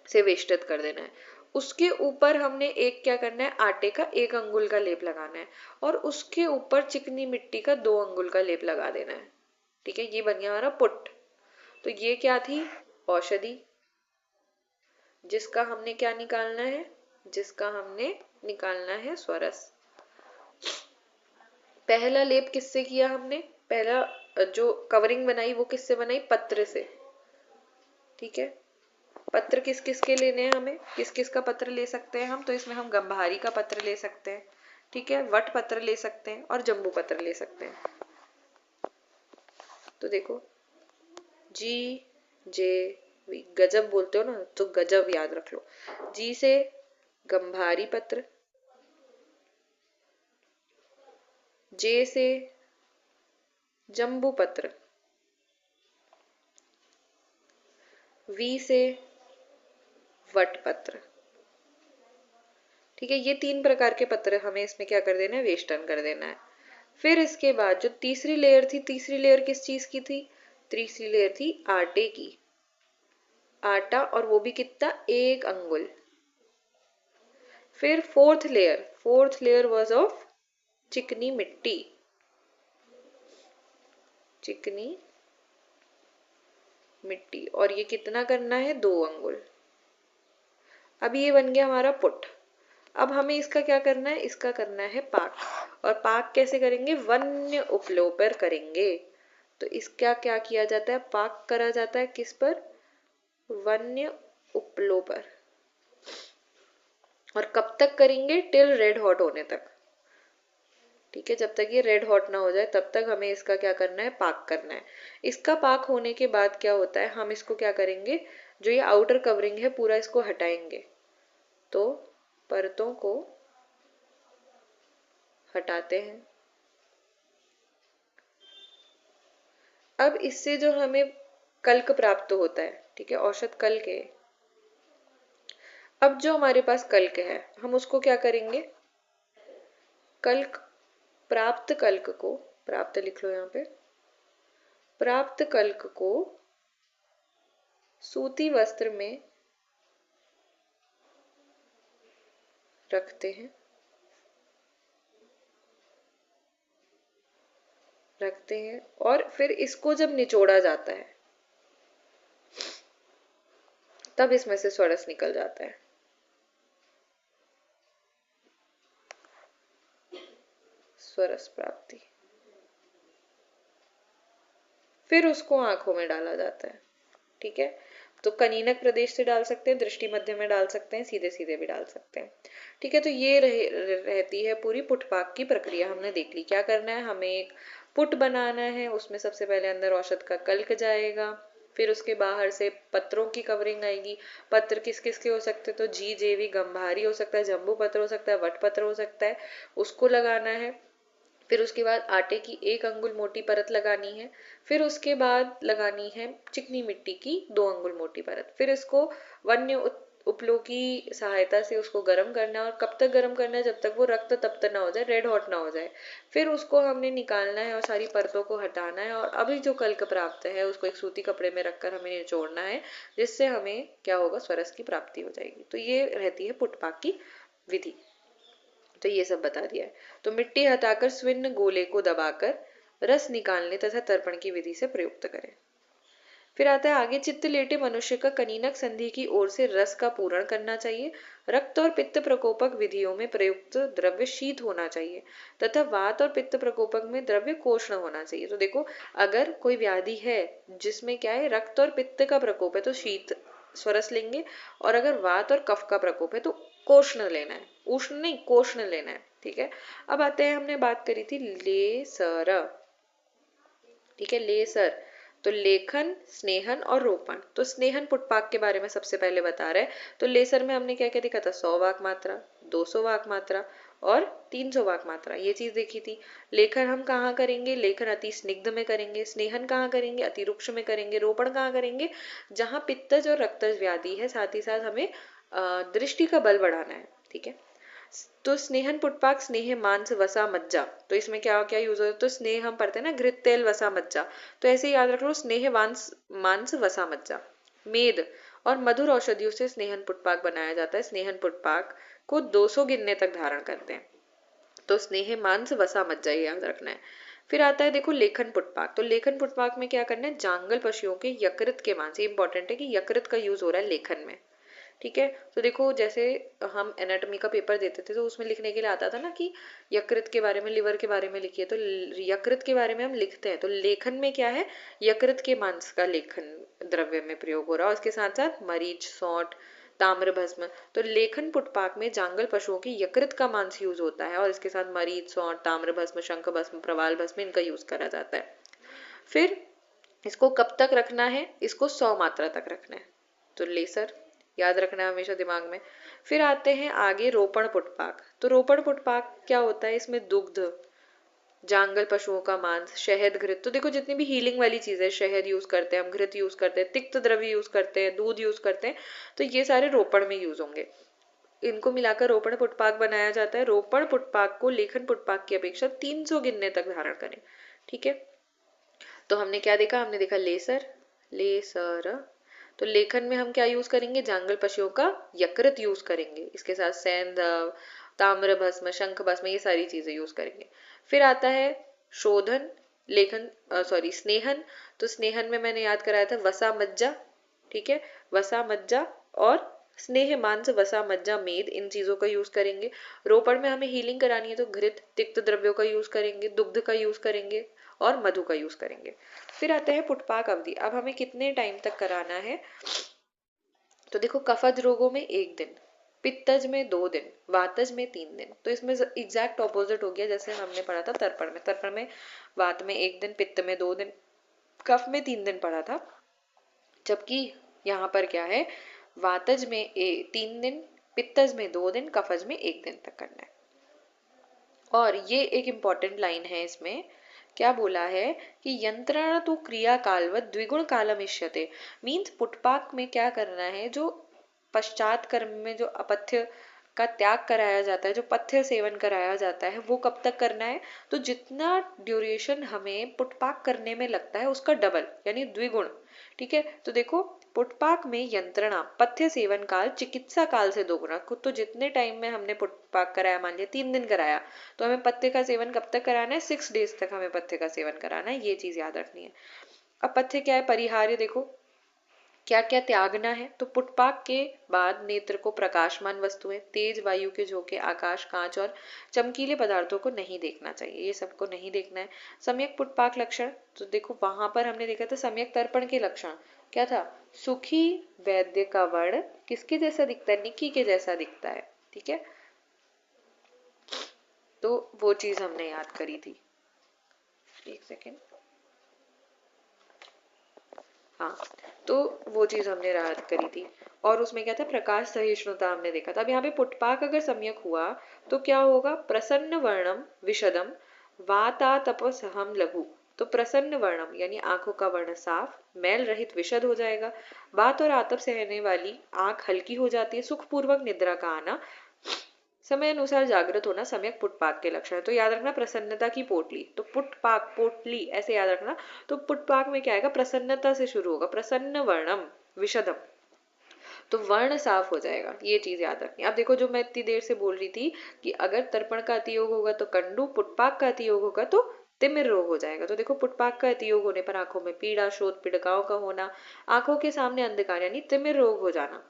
से वेष्टित कर देना है। उसके ऊपर हमने एक क्या करना है, आटे का 1 अंगुल का लेप लगाना है, और उसके ऊपर चिकनी मिट्टी का 2 अंगुल का लेप लगा देना है, ठीक है। ये बन गया हमारा पुट। तो ये क्या थी, औषधि, जिसका हमने क्या निकालना है, जिसका हमने निकालना है स्वरस। पहला लेप किससे किया हमने, पहला जो कवरिंग बनाई वो किससे बनाई, पत्र से, ठीक है। पत्र किस किस के लेने हैं, हमें किस किस का पत्र ले सकते हैं हम, तो इसमें हम गंभारी का पत्र ले सकते हैं, ठीक है, वट पत्र ले सकते हैं और जम्बू पत्र ले सकते हैं। तो देखो जी, जे, वी, गजब बोलते हो ना, तो गजब याद रख लो। जी से गंभारी पत्र, जे से जम्बू पत्र, वी से वटपत्र। ठीक है, ये 3 प्रकार के पत्र हमें इसमें क्या कर देना है, वेष्टन कर देना है। फिर इसके बाद जो तीसरी लेयर थी, तीसरी लेयर किस चीज की थी, तीसरी लेयर थी आटे की, आटा, और वो भी कितना, 1 अंगुल। फिर फोर्थ लेयर वाज ऑफ चिकनी मिट्टी, चिकनी मिट्टी, और ये कितना करना है, 2 अंगुल। अब ये बन गया हमारा पुट। अब हमें इसका क्या करना है, इसका करना है पाक। और पाक कैसे करेंगे, वन्य उपलों पर करेंगे। तो इसका क्या किया जाता है, पाक करा जाता है किस पर, वन्य उपलों पर। और कब तक करेंगे, टिल रेड हॉट होने तक। ठीक है, जब तक ये रेड हॉट ना हो जाए तब तक हमें इसका क्या करना है, पाक करना है। इसका पाक होने के बाद क्या होता है, हम इसको क्या करेंगे, जो ये आउटर कवरिंग है पूरा इसको हटाएंगे। तो परतों को हटाते हैं। अब इससे जो हमें कल्क प्राप्त होता है, ठीक है, औषध कल्क है। अब जो हमारे पास कल्क है हम उसको क्या करेंगे, कल्क, प्राप्त कल्क को, प्राप्त लिख लो यहाँ पे, प्राप्त कल्क को सूती वस्त्र में रखते हैं, और फिर इसको जब निचोड़ा जाता है तब इसमें से स्वरस निकल जाता है। स्वरस प्राप्ति। फिर उसको आंखों में डाला जाता है। ठीक है, तो कनीनक प्रदेश से डाल सकते हैं, दृष्टि मध्य में डाल सकते हैं, सीधे सीधे भी डाल सकते हैं। ठीक है, तो ये रहती है पूरी पुटपाक की प्रक्रिया, हमने देख ली। क्या करना है, हमें एक पुट बनाना है, उसमें सबसे पहले अंदर औषध का कल्क जाएगा, फिर उसके बाहर से पत्रों की कवरिंग आएगी। पत्र किस किस के हो सकते हैं, तो जी जेवी गंभारी हो सकता है, जम्बू पत्र हो सकता है, वट पत्र हो सकता है, उसको लगाना है। फिर उसके बाद आटे की 1 अंगुल मोटी परत लगानी है। फिर उसके बाद लगानी है चिकनी मिट्टी की 2 अंगुल मोटी परत। फिर इसको वन्य उपलों की सहायता से उसको गर्म करना है। और कब तक गर्म करना है, जब तक वो रक्त तप्त ना हो जाए, रेड हॉट ना हो जाए। फिर उसको हमने निकालना है और सारी परतों को हटाना है। और अभी जो कल्क प्राप्त है उसको एक सूती कपड़े में रखकर हमें निचोड़ना है, जिससे हमें क्या होगा, स्वरस की प्राप्ति हो जाएगी। तो ये रहती है पुटपाक की विधि। तो ये सब बता दिया है। तो मिट्टी हटाकर स्विन्न गोले को दबाकर रस निकालने तथा तर्पण की विधि से प्रयुक्त करें। फिर आता है आगे, चित्त लेटे मनुष्य का कनीनक संधि की ओर से रस का पूरण करना चाहिए। रक्त और पित्त प्रकोपक विधियों में प्रयुक्त द्रव्य शीत होना चाहिए तथा वात और पित्त प्रकोपक में द्रव्य कोष्ण होना चाहिए। तो देखो, अगर कोई व्याधि है जिसमें क्या है, रक्त और पित्त का प्रकोप है, तो शीत स्वरस लेंगे। और अगर वात और कफ का प्रकोप है तो कोष्ण लेना है, उष्ण नहीं, कोष्ण लेना है। ठीक है, अब आते हैं, हमने बात करी थी लेसर। ठीक है, लेसर, तो लेखन, स्नेहन और रोपण। तो स्नेहन पुटपाक के बारे में सबसे पहले बता रहे हैं। तो लेसर में हमने क्या क्या देखा था, 100 वाक मात्रा, 200 वाक मात्रा और 300 वाक मात्रा, ये चीज देखी थी। लेखन हम कहाँ करेंगे, लेखन अति स्निग्ध में करेंगे। स्नेहन कहाँ करेंगे, अति रुक्ष में करेंगे। रोपण कहाँ करेंगे, जहाँ पित्तज और रक्तज व्याधि है। साथ ही साथ हमें दृष्टि का बल बढ़ाना है। ठीक है, तो स्नेहन पुटपाक, स्नेह मांस वसा मज्जा। तो इसमें क्या क्या यूज होता है, तो स्नेह हम पढ़ते हैं ना, घृत तेल वसा मज्जा, तो ऐसे याद रख लो, स्नेह मांस वसा मज्जा। मेद और मधुर औषधियों से स्नेहन पुटपाक बनाया जाता है। स्नेहन पुटपाक को 200 गिनने तक धारण करते हैं। तो स्नेह मांस वसा मज्जा, ये याद रखना है। फिर आता है देखो लेखन पुटपाक। तो लेखन पुटपाक में क्या करना है, जांगल पशुओं के यकृत के मांस, ये इंपॉर्टेंट है कि यकृत का यूज हो रहा है लेखन में। ठीक है, तो देखो, जैसे हम एनाटॉमी का पेपर देते थे तो उसमें लिखने के लिए आता था ना कि यकृत के बारे में, लिवर के बारे में लिखिए, तो यकृत के बारे में हम लिखते हैं। तो लेखन में क्या है, यकृत के मांस का लेखन द्रव्य में प्रयोग हो रहा है। उसके साथ साथ मरीच, सौंठ, ताम्र भस्म। तो लेखन पुटपाक में जांगल पशुओं की यकृत का मांस यूज होता है और इसके साथ मरीच, सौंठ, ताम्र भस्म, शंख भस्म, प्रवाल भस्म, इनका यूज करा जाता है। फिर इसको कब तक रखना है, इसको 100 मात्रा तक रखना है। तो लेसर याद रखना है हमेशा दिमाग में। फिर आते हैं आगे रोपण पुटपाक। तो रोपण पुटपाक क्या होता है, इसमें दुग्ध, जांगल पशुओं का मांस, शहद, घृत, तो देखो जितनी भी हीलिंग वाली चीजें, शहद यूज करते हैं हम, घृत यूज करते हैं, तिक्त द्रव्य यूज करते हैं, दूध यूज करते हैं, तो ये सारे रोपण में यूज होंगे। इनको मिलाकर रोपण पुटपाक बनाया जाता है। रोपण पुटपाक को लेखन पुटपाक की अपेक्षा 300 गिनने तक धारण करें। ठीक है, तो हमने क्या देखा, हमने देखा लेसर, लेसर। तो लेखन में हम क्या यूज करेंगे, जांगल पशुओं का यकृत यूज करेंगे, इसके साथ सैंधव, ताम्र भस्म, शंख भस्म, ये सारी चीजें यूज करेंगे। फिर आता है शोधन, लेखन सॉरी स्नेहन। तो स्नेहन में मैंने याद कराया था वसा मज्जा। ठीक है, वसा मज्जा और स्नेह मांस, वसा मज्जा, मेद, इन चीजों का यूज करेंगे। रोपण में हमें हीलिंग करानी है तो घृत, तिक्त द्रव्यों का यूज करेंगे, दुग्ध का यूज करेंगे और मधु का यूज करेंगे। फिर आता है पुटपाक अवधि। अब हमें कितने टाइम तक कराना है, तो देखो कफज रोगों में 1 दिन, पित्तज में 2 दिन, वातज में 3 दिन। तो इसमें एग्जैक्ट ऑपोजिट हो गया जैसे हमने पढ़ा था तर्पण में। तर्पण में वात में 1 दिन, पित्त में 2 दिन, कफ में 3 दिन पढ़ा था। जबकि यहाँ पर क्या है, वातज में 3 दिन, पित्तज में 2 दिन, कफज में 1 दिन तक करना है। और ये एक इंपॉर्टेंट लाइन है, इसमें क्या बोला है कि यंत्रण तो क्रिया कालवत द्विगुण कालमिष्यते। मीन्स पुटपाक में क्या करना है, जो पश्चात कर्म में जो अपथ्य का त्याग कराया जाता है, जो पथ्य सेवन कराया जाता है, वो कब तक करना है, तो जितना ड्यूरेशन हमें पुटपाक करने में लगता है उसका डबल यानी द्विगुण। ठीक है, तो देखो पुटपाक में यंत्रणा, पथ्य सेवन काल चिकित्सा काल से दोगुना। तो जितने टाइम में हमने पुटपाक कराया, मान लिया 3 दिन कराया, तो हमें पथ्य का सेवन कब तक कराना है, 6 डेज तक हमें पथ्य का सेवन कराना है, ये चीज याद रखनी है। अब पथ्य क्या है, परिहार्य, देखो क्या क्या त्यागना है। तो पुटपाक के बाद नेत्र को प्रकाशमान वस्तुएं, तेज वायु के झोंके, आकाश, कांच और चमकीले पदार्थों को नहीं देखना चाहिए, ये सबको नहीं देखना है। सम्यक पुटपाक लक्षण, तो देखो वहां पर हमने देखा था सम्यक तर्पण के लक्षण क्या था, सुखी वैद्य का वर्ण किसके जैसा दिखता है, निक्की के जैसा दिखता है। ठीक है, तो वो चीज हमने याद करी थी। एक सेकेंड, हाँ, तो वो चीज हमने याद करी थी। और उसमें क्या था, प्रकाश सहिष्णुता हमने देखा था। अब यहाँ पे पुटपाक अगर सम्यक हुआ तो क्या होगा, प्रसन्न वर्णम विशदम वाता तपसहम लघु। तो प्रसन्न वर्णम यानी आंखों का वर्ण साफ, मैल रहित विशद हो जाएगा। बात और आतप सहने वाली आंख हल्की हो जाती है, सुखपूर्वक निद्रा का आना, समय अनुसार जागृत होना सम्यक पुटपाक के लक्षण है। तो याद रखना प्रसन्नता की पोटली, तो पुटपाक पोटली ऐसे याद रखना। तो पुटपाक में क्या आएगा, प्रसन्नता से शुरू होगा, प्रसन्न वर्णम विशदम, तो वर्ण साफ हो जाएगा, ये चीज याद रखनी। अब देखो जो मैं इतनी देर से बोल रही थी कि अगर तर्पण का अतियोग होगा तो कंडू, पुटपाक का अतियोग होगा तो तिमिर रोग हो जाएगा। तो देखो पुटपाक का अतियोग होने पर आंखों में पीड़ा, शोथ पीड़िकाओं का होना, आंखों के सामने अंधकार यानी तिमिर रोग हो जाना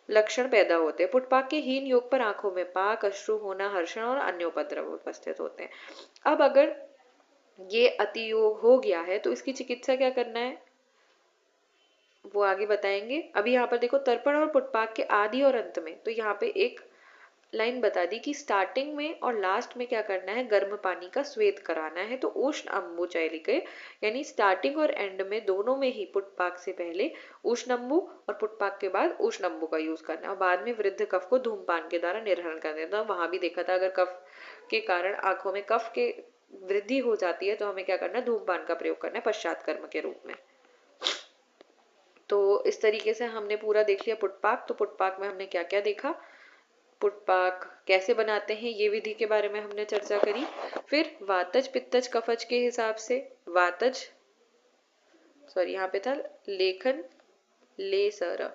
लक्षण पैदा होते हैं। पुटपाक के हीन योग पर आंखों में पाक, अश्रु होना, हर्षण और अन्य उपद्रव उपस्थित होते हैं। अब अगर ये अतियोग हो गया है तो इसकी चिकित्सा क्या करना है, वो आगे बताएंगे। अभी यहाँ पर देखो तर्पण और पुटपाक के आदि और अंत में, तो यहाँ पे एक लाइन बता दी कि स्टार्टिंग में और लास्ट में क्या करना है, गर्म पानी का स्वेद कराना है। तो उष्ण अम्बुचैलिके यानी स्टार्टिंग और एंड में दोनों में ही पुटपाक से पहले उष्ण अम्बु और पुटपाक के बाद उष्ण अम्बु का यूज करना है, और बाद में वृद्ध कफ को धूमपान के द्वारा निर्हरण कर देना। वहां भी देखा था अगर कफ के कारण आंखों में कफ के वृद्धि हो जाती है तो हमें क्या करना है, धूमपान का प्रयोग करना है पश्चात कर्म के रूप में। तो इस तरीके से हमने पूरा देख लिया पुटपाक। तो पुटपाक में हमने क्या क्या देखा, पुटपाक कैसे बनाते हैं ये विधि के बारे में हमने चर्चा करी। फिर वातज पित्तज कफज के हिसाब से वातज सॉरी यहाँ पे था लेखन लेसर,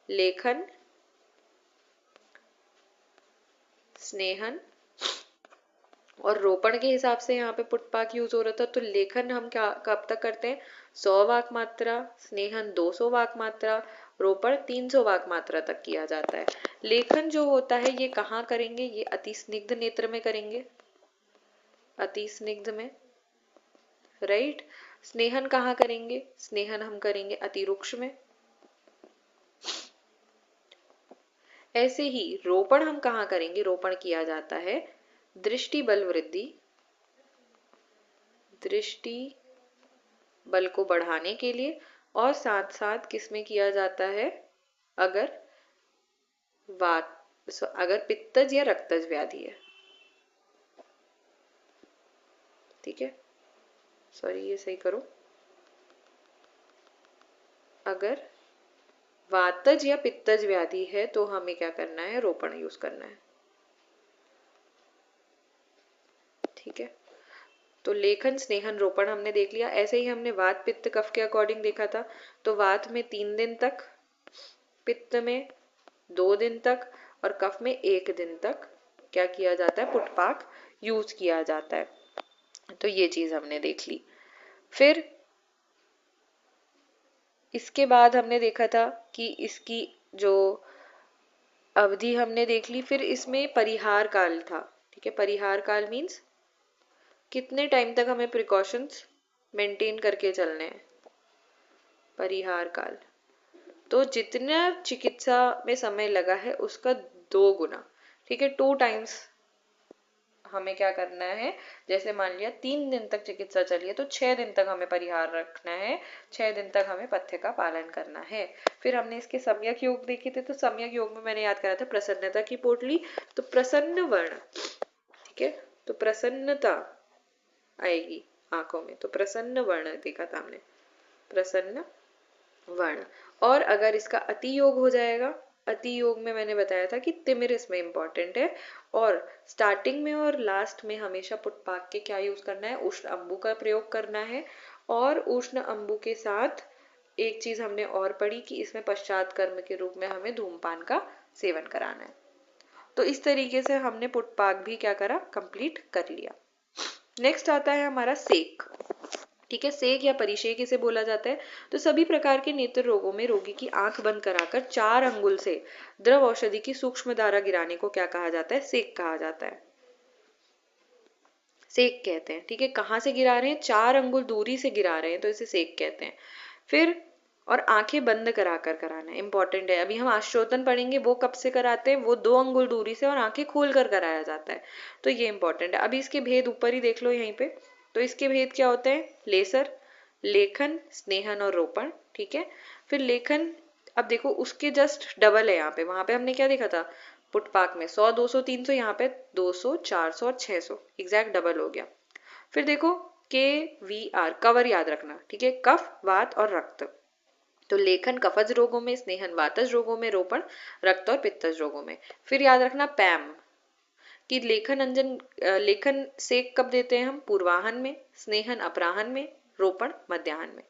लेखन स्नेहन और रोपण के हिसाब से यहाँ पे पुटपाक यूज हो रहा था। तो लेखन हम क्या कब तक करते हैं, 100 वाक मात्रा, स्नेहन 200 वाक मात्रा, रोपण 300 वाक मात्रा तक किया जाता है। लेखन जो होता है ये कहाँ करेंगे, ये अति स्निग्ध नेत्र में करेंगे, अति स्निग्ध में, राइट। स्नेहन कहाँ करेंगे, स्नेहन हम करेंगे अति रुक्ष में। ऐसे ही रोपण हम कहाँ करेंगे, रोपण किया जाता है दृष्टि बल वृद्धि, दृष्टि बल को बढ़ाने के लिए, और साथ साथ किसमें किया जाता है, अगर अगर पित्तज या रक्तज व्याधि है। ठीक है, सॉरी ये सही करो, अगर वातज या पित्तज व्याधि है तो हमें क्या करना है, रोपण यूज करना है। ठीक है, तो लेखन स्नेहन रोपण हमने देख लिया। ऐसे ही हमने वात पित्त कफ के अकॉर्डिंग देखा था, तो वात में 3 दिन तक, पित्त में 2 दिन तक और कफ में 1 दिन तक क्या किया जाता है, पुटपाक यूज किया जाता है। तो ये चीज हमने देख ली। फिर इसके बाद हमने देखा था कि इसकी जो अवधि हमने देख ली। फिर इसमें परिहार काल था। ठीक है, परिहार काल मीन्स कितने टाइम तक हमें प्रिकॉशंस मेंटेन करके चलने हैं। परिहार काल तो जितना चिकित्सा में समय लगा है उसका 2 गुना। ठीक है, 2 टाइम्स हमें क्या करना है, जैसे मान लिया 3 दिन तक चिकित्सा चली है तो 6 दिन तक हमें परिहार रखना है, 6 दिन तक हमें पथ्य का पालन करना है। फिर हमने इसके सम्यक योग देखे थे, तो सम्यक योग में मैंने याद करा था प्रसन्नता की पोटली, तो प्रसन्न वर्ण। ठीक है, तो प्रसन्नता आएगी आंखों में, तो प्रसन्न वर्ण देखा था हमने, प्रसन्न वर्ण। और अगर इसका अति योग हो जाएगा, अति योग में मैंने बताया था कि तिमिर इसमें इंपॉर्टेंट है। और स्टार्टिंग में और लास्ट में हमेशा पुटपाक के क्या यूज करना है, उष्ण अंबु का प्रयोग करना है। और उष्ण अंबु के साथ एक चीज हमने और पढ़ी कि इसमें पश्चात कर्म के रूप में हमें धूमपान का सेवन कराना है। तो इस तरीके से हमने पुटपाक भी क्या करा, कंप्लीट कर लिया। नेक्स्ट आता है हमारा सेक। ठीक है, सेक या परिषेक इसे बोला जाता है। तो सभी प्रकार के नेत्र रोगों में रोगी की आंख बंद कराकर 4 अंगुल से द्रव औषधि की सूक्ष्म धारा गिराने को क्या कहा जाता है, सेक कहा जाता है, सेक कहते हैं। ठीक है, कहां से गिरा रहे हैं, 4 अंगुल दूरी से गिरा रहे हैं तो इसे सेक कहते हैं। फिर और आंखें बंद कराकर कराना इंपॉर्टेंट है। अभी हम आश्रोतन पढ़ेंगे, वो कब से कराते हैं, वो 2 अंगुल दूरी से और आंखें खोल कर कराया जाता है, तो ये इंपॉर्टेंट है। अभी इसके भेद ऊपर ही देख लो यहीं पे। तो इसके भेद क्या होते हैं, लेसर, लेखन, स्नेहन और रोपण। ठीक है, फिर लेखन, अब देखो उसके जस्ट डबल है यहाँ पे। वहां पे हमने क्या देखा था, पुटपाक में 100, 200, 300, यहाँ पे 200, 400 और 600, एग्जैक्ट डबल हो गया। फिर देखो KVR, कवर याद रखना। ठीक है, कफ, वात और रक्त। तो लेखन कफज रोगों में, स्नेहन वातज रोगों में, रोपण रक्त और पित्तज रोगों में। फिर याद रखना पैम कि लेखन अंजन, लेखन सेक कब देते हैं हम, पूर्वाहन में, स्नेहन अपराहन में, रोपण मध्याह्न में।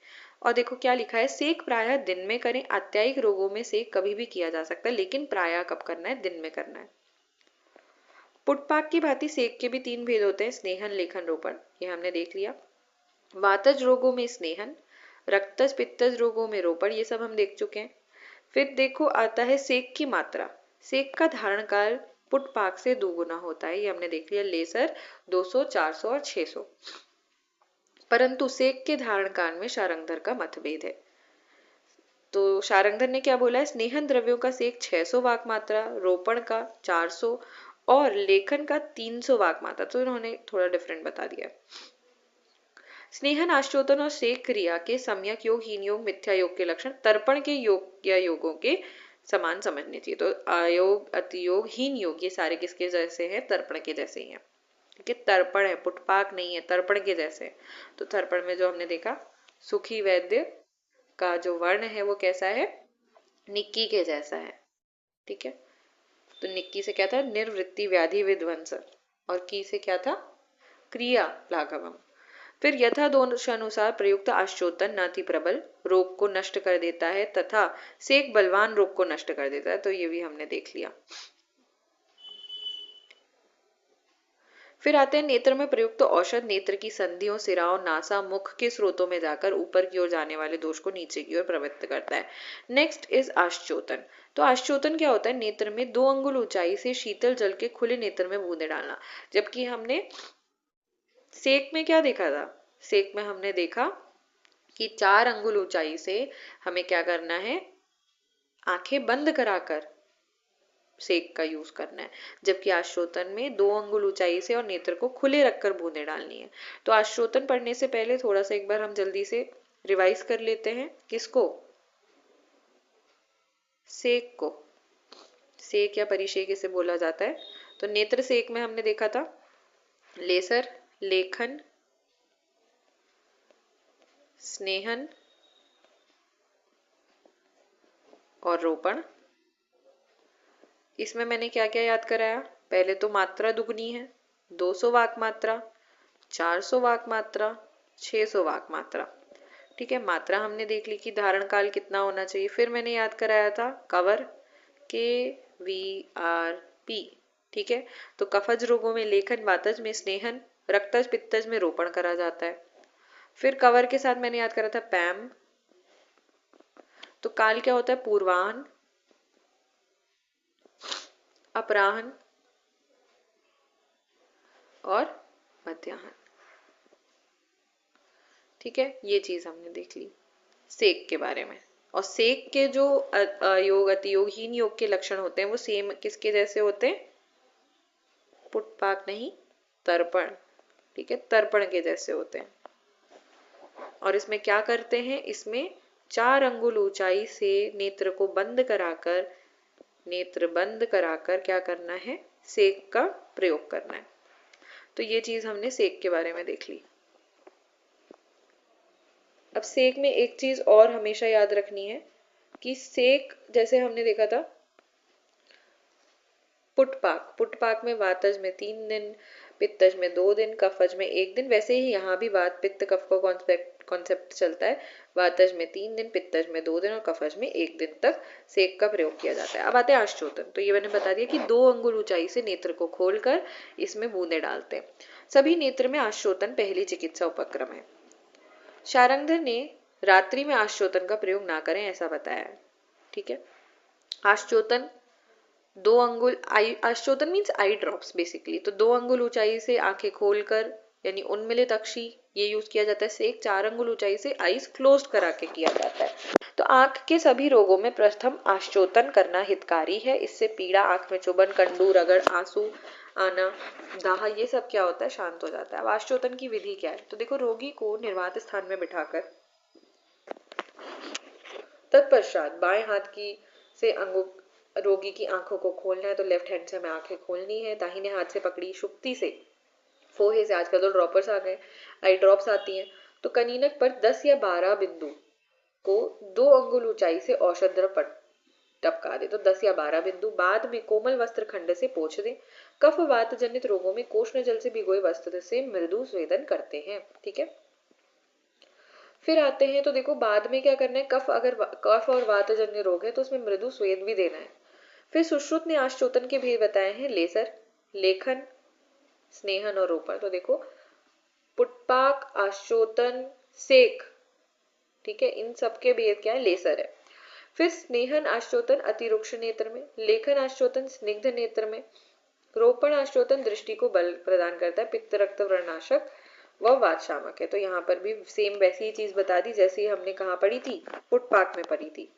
और देखो क्या लिखा है, सेक प्रायः दिन में करें। आत्यायिक रोगों में सेक कभी भी किया जा सकता है, लेकिन प्रायः कब करना है, दिन में करना है। पुटपाक की भांति सेक के भी 3 भेद होते हैं, स्नेहन, लेखन, रोपण, ये हमने देख लिया। वातज रोगों में स्नेहन, रक्तज पित्तज रोगों में रोपण, ये सब हम देख चुके हैं। फिर देखो आता है सेक की मात्रा। सेक का धारण काल पुटपाक से 2 गुना होता है, ये हमने देख लिया, लेसर 200, 400 और 600। परंतु सेक के धारण काल में शारंगधर का मतभेद है। तो शारंगधर ने क्या बोला है, स्नेहन द्रव्यों का सेक 600 वाक मात्रा, रोपण का 400 और लेखन का 300 वाक मात्रा। तो इन्होंने थोड़ा डिफरेंट बता दिया। स्नेहन, आश्चोतन और सेक क्रिया के सम्यक योग, हीन योग, मिथ्या योग के लक्षण तर्पण के योग या योगों के समान समझने चाहिए। तो अयोग, अतियोग, हीन योग, ये सारे किसके जैसे हैं, तर्पण के जैसे ही हैं। ठीक है, तर्पण है, पुटपाक नहीं है, तर्पण के जैसे। तो तर्पण में जो हमने देखा, सुखी वैद्य का जो वर्ण है वो कैसा है, निक्की के जैसा है। ठीक है, तो निक्की से क्या था, निर्वृत्ति व्याधि विध्वंस, और की से क्या था, क्रिया लाघवम। फिर यथा दोषानुसार प्रयुक्त आश्चोतन नाति प्रबल, रोग को नष्ट कर देता है, तथा सेक बलवान रोग को नष्ट कर देता है, तो ये भी हमने देख लिया। फिर आते हैं नेत्र में प्रयुक्त औषध नेत्र की संधियों, सिराओं, नासा, मुख के स्रोतों में जाकर ऊपर की ओर जाने वाले दोष को नीचे की ओर प्रवृत्त करता है। नेक्स्ट इज आश्चोतन। तो आश्चोतन क्या होता है, नेत्र में 2 अंगुल ऊंचाई से शीतल जल के खुले नेत्र में बूंदे डालना। जबकि हमने सेक में क्या देखा था, सेक में हमने देखा कि 4 अंगुल ऊंचाई से हमें क्या करना है, आंखें बंद कराकर सेक का यूज करना है। जबकि आश्चोतन में 2 अंगुल ऊंचाई से और नेत्र को खुले रखकर बूंदे डालनी है। तो आश्चोतन पढ़ने से पहले थोड़ा सा एक बार हम जल्दी से रिवाइज कर लेते हैं, किसको, सेक को। सेक या परिषेक इसे बोला जाता है। तो नेत्र सेक में हमने देखा था लेसर, लेखन, स्नेहन और रोपण। इसमें मैंने क्या क्या याद कराया? पहले तो मात्रा दुगनी है, 200 वाक मात्रा, 400 वाक मात्रा, 600 वाक मात्रा। ठीक है, मात्रा हमने देख ली कि धारण काल कितना होना चाहिए। फिर मैंने याद कराया था कवर, KVRP। ठीक है, तो कफज रोगों में लेखन, वातज में स्नेहन, रक्तज पित्तज में रोपण करा जाता है। फिर कवर के साथ मैंने याद करा था पैम। तो काल क्या होता है? पूर्वाहन, अपराहन और मध्याह्न। ठीक है, ये चीज हमने देख ली सेक के बारे में। और सेक के जो योग, अतियोग, हीन योग के लक्षण होते हैं वो सेम किसके जैसे होते हैं? पुटपाक नहीं, तर्पण। ठीक है, तर्पण के जैसे होते हैं। और इसमें क्या करते हैं? इसमें 4 अंगुल ऊंचाई से नेत्र को बंद कराकर, नेत्र बंद कराकर क्या करना है? सेक का प्रयोग करना है। तो ये चीज हमने सेक के बारे में देख ली। अब सेक में एक चीज और हमेशा याद रखनी है कि सेक जैसे हमने देखा था पुटपाक, पुटपाक में वातज में 3 दिन, पित्तज में 2 दिन, कफज में 1 दिन, वैसे ही यहाँ भी वात पित्त कफ का कॉन्सेप्ट चलता है। वातज में 3 दिन, पित्तज में 2 दिन और कफज में 1 दिन तक सेक का प्रयोग किया जाता है। अब आते हैं आश्चोतन। तो ये मैंने बता दिया कि 2 अंगुल ऊंचाई से नेत्र को खोलकर इसमें बूंदे डालते हैं। सभी नेत्र में आश्चोतन पहली चिकित्सा उपक्रम है। शारंगधर ने रात्रि में आश्चोतन का प्रयोग ना करें ऐसा बताया है। ठीक है, आश्चोतन 2 अंगुल, आश्चोतन मीन्स आई ड्रॉप्स बेसिकली। तो 2 अंगुल ऊंचाई से आंखें खोलकर यानी उन्मिलित अक्षी ये यूज किया जाता है। सेक 4 अंगुल ऊंचाई से आईज क्लोज्ड करा के किया जाता है। तो आंख के सभी रोगों में प्रथम आश्चोतन करना हितकारी है। इससे पीड़ा, आंख में चुभन, कंडू, रगड़, आंसू आना, दाह, ये सब क्या होता है? शांत हो जाता है। अब आश्चोतन की विधि क्या है? तो देखो, रोगी को निर्वात स्थान में बिठाकर तत्पश्चात बाएं हाथ की से रोगी की आंखों को खोलना है। तो लेफ्ट हैंड से हमें आंखें खोलनी है। दाहिने हाथ से पकड़ी शुक्ति से, फोहे से, आजकल तो ड्रॉपर्स आ गए, आई ड्रॉप्स आती हैं, तो कनीनक पर 10 या 12 बिंदु को 2 अंगुल ऊंचाई से औषध द्रव टपका दे। तो 10 या 12 बिंदु। बाद में कोमल वस्त्र खंड से पोंछ दे। कफ वात जनित रोगों में कोष्ण जल से भिगोए वस्त्र से मृदु स्वेदन करते हैं। ठीक है, फिर आते हैं तो देखो बाद में क्या करना है? कफ और वातजन्य रोग है तो उसमें मृदु स्वेद भी देना है। फिर सुश्रुत ने आश्चोतन के भेद बताए हैं, लेसर, लेखन, स्नेहन और रोपण। तो देखो, पुटपाक, आश्चोतन, सेक, ठीक है, इन सब के भेद क्या है? लेसर है। फिर स्नेहन आश्चोतन अतिरुक्ष नेत्र में, लेखन आश्चोतन स्निग्ध नेत्र में, रोपण आश्चोतन दृष्टि को बल प्रदान करता है, पित्त रक्त व्रणनाशक व वात शामक है। तो यहाँ पर भी सेम वैसी ही चीज बता दी जैसी हमने कहाँ पढ़ी थी? पुटपाक में पढ़ी थी।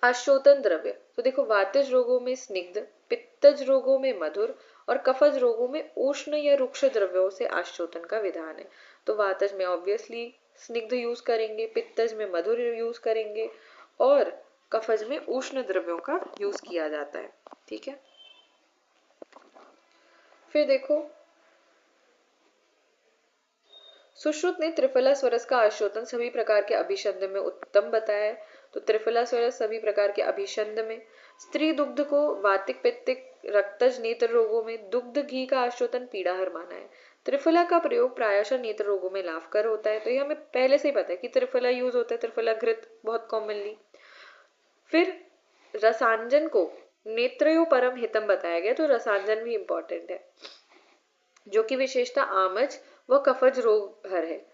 आश्चोतन द्रव्य, तो देखो, वातज रोगों में स्निग्ध, पित्तज रोगों में मधुर और कफज रोगों में उष्ण या रुक्ष द्रव्यों से आश्चोतन का विधान है। तो वातज में ऑब्वियसली स्निग्ध यूज करेंगे, पित्तज में मधुर यूज करेंगे और कफज में उष्ण द्रव्यों का यूज किया जाता है। ठीक है, फिर देखो, सुश्रुत ने त्रिफला स्वरस का आश्चोतन सभी प्रकार के अभिषंद में उत्तम बताया है। तो त्रिफला स्वरस सभी प्रकार के अभिषंद में, स्त्री दुग्ध को वातिक पित्तिक रक्तज नेत्र रोगों में, दुग्ध घी का आश्चोतन पीड़ाहर माना है। त्रिफला का प्रयोग प्रायशः नेत्र रोगों में लाभकर होता है। तो ये हमें पहले से ही पता है कि त्रिफला यूज होता है, त्रिफला घृत बहुत कॉमनली। फिर रसांजन को नेत्रयो परम हितम बताया गया। तो रसांजन भी इंपॉर्टेंट है, जो की विशेषता आमज व कफज रोग हर है।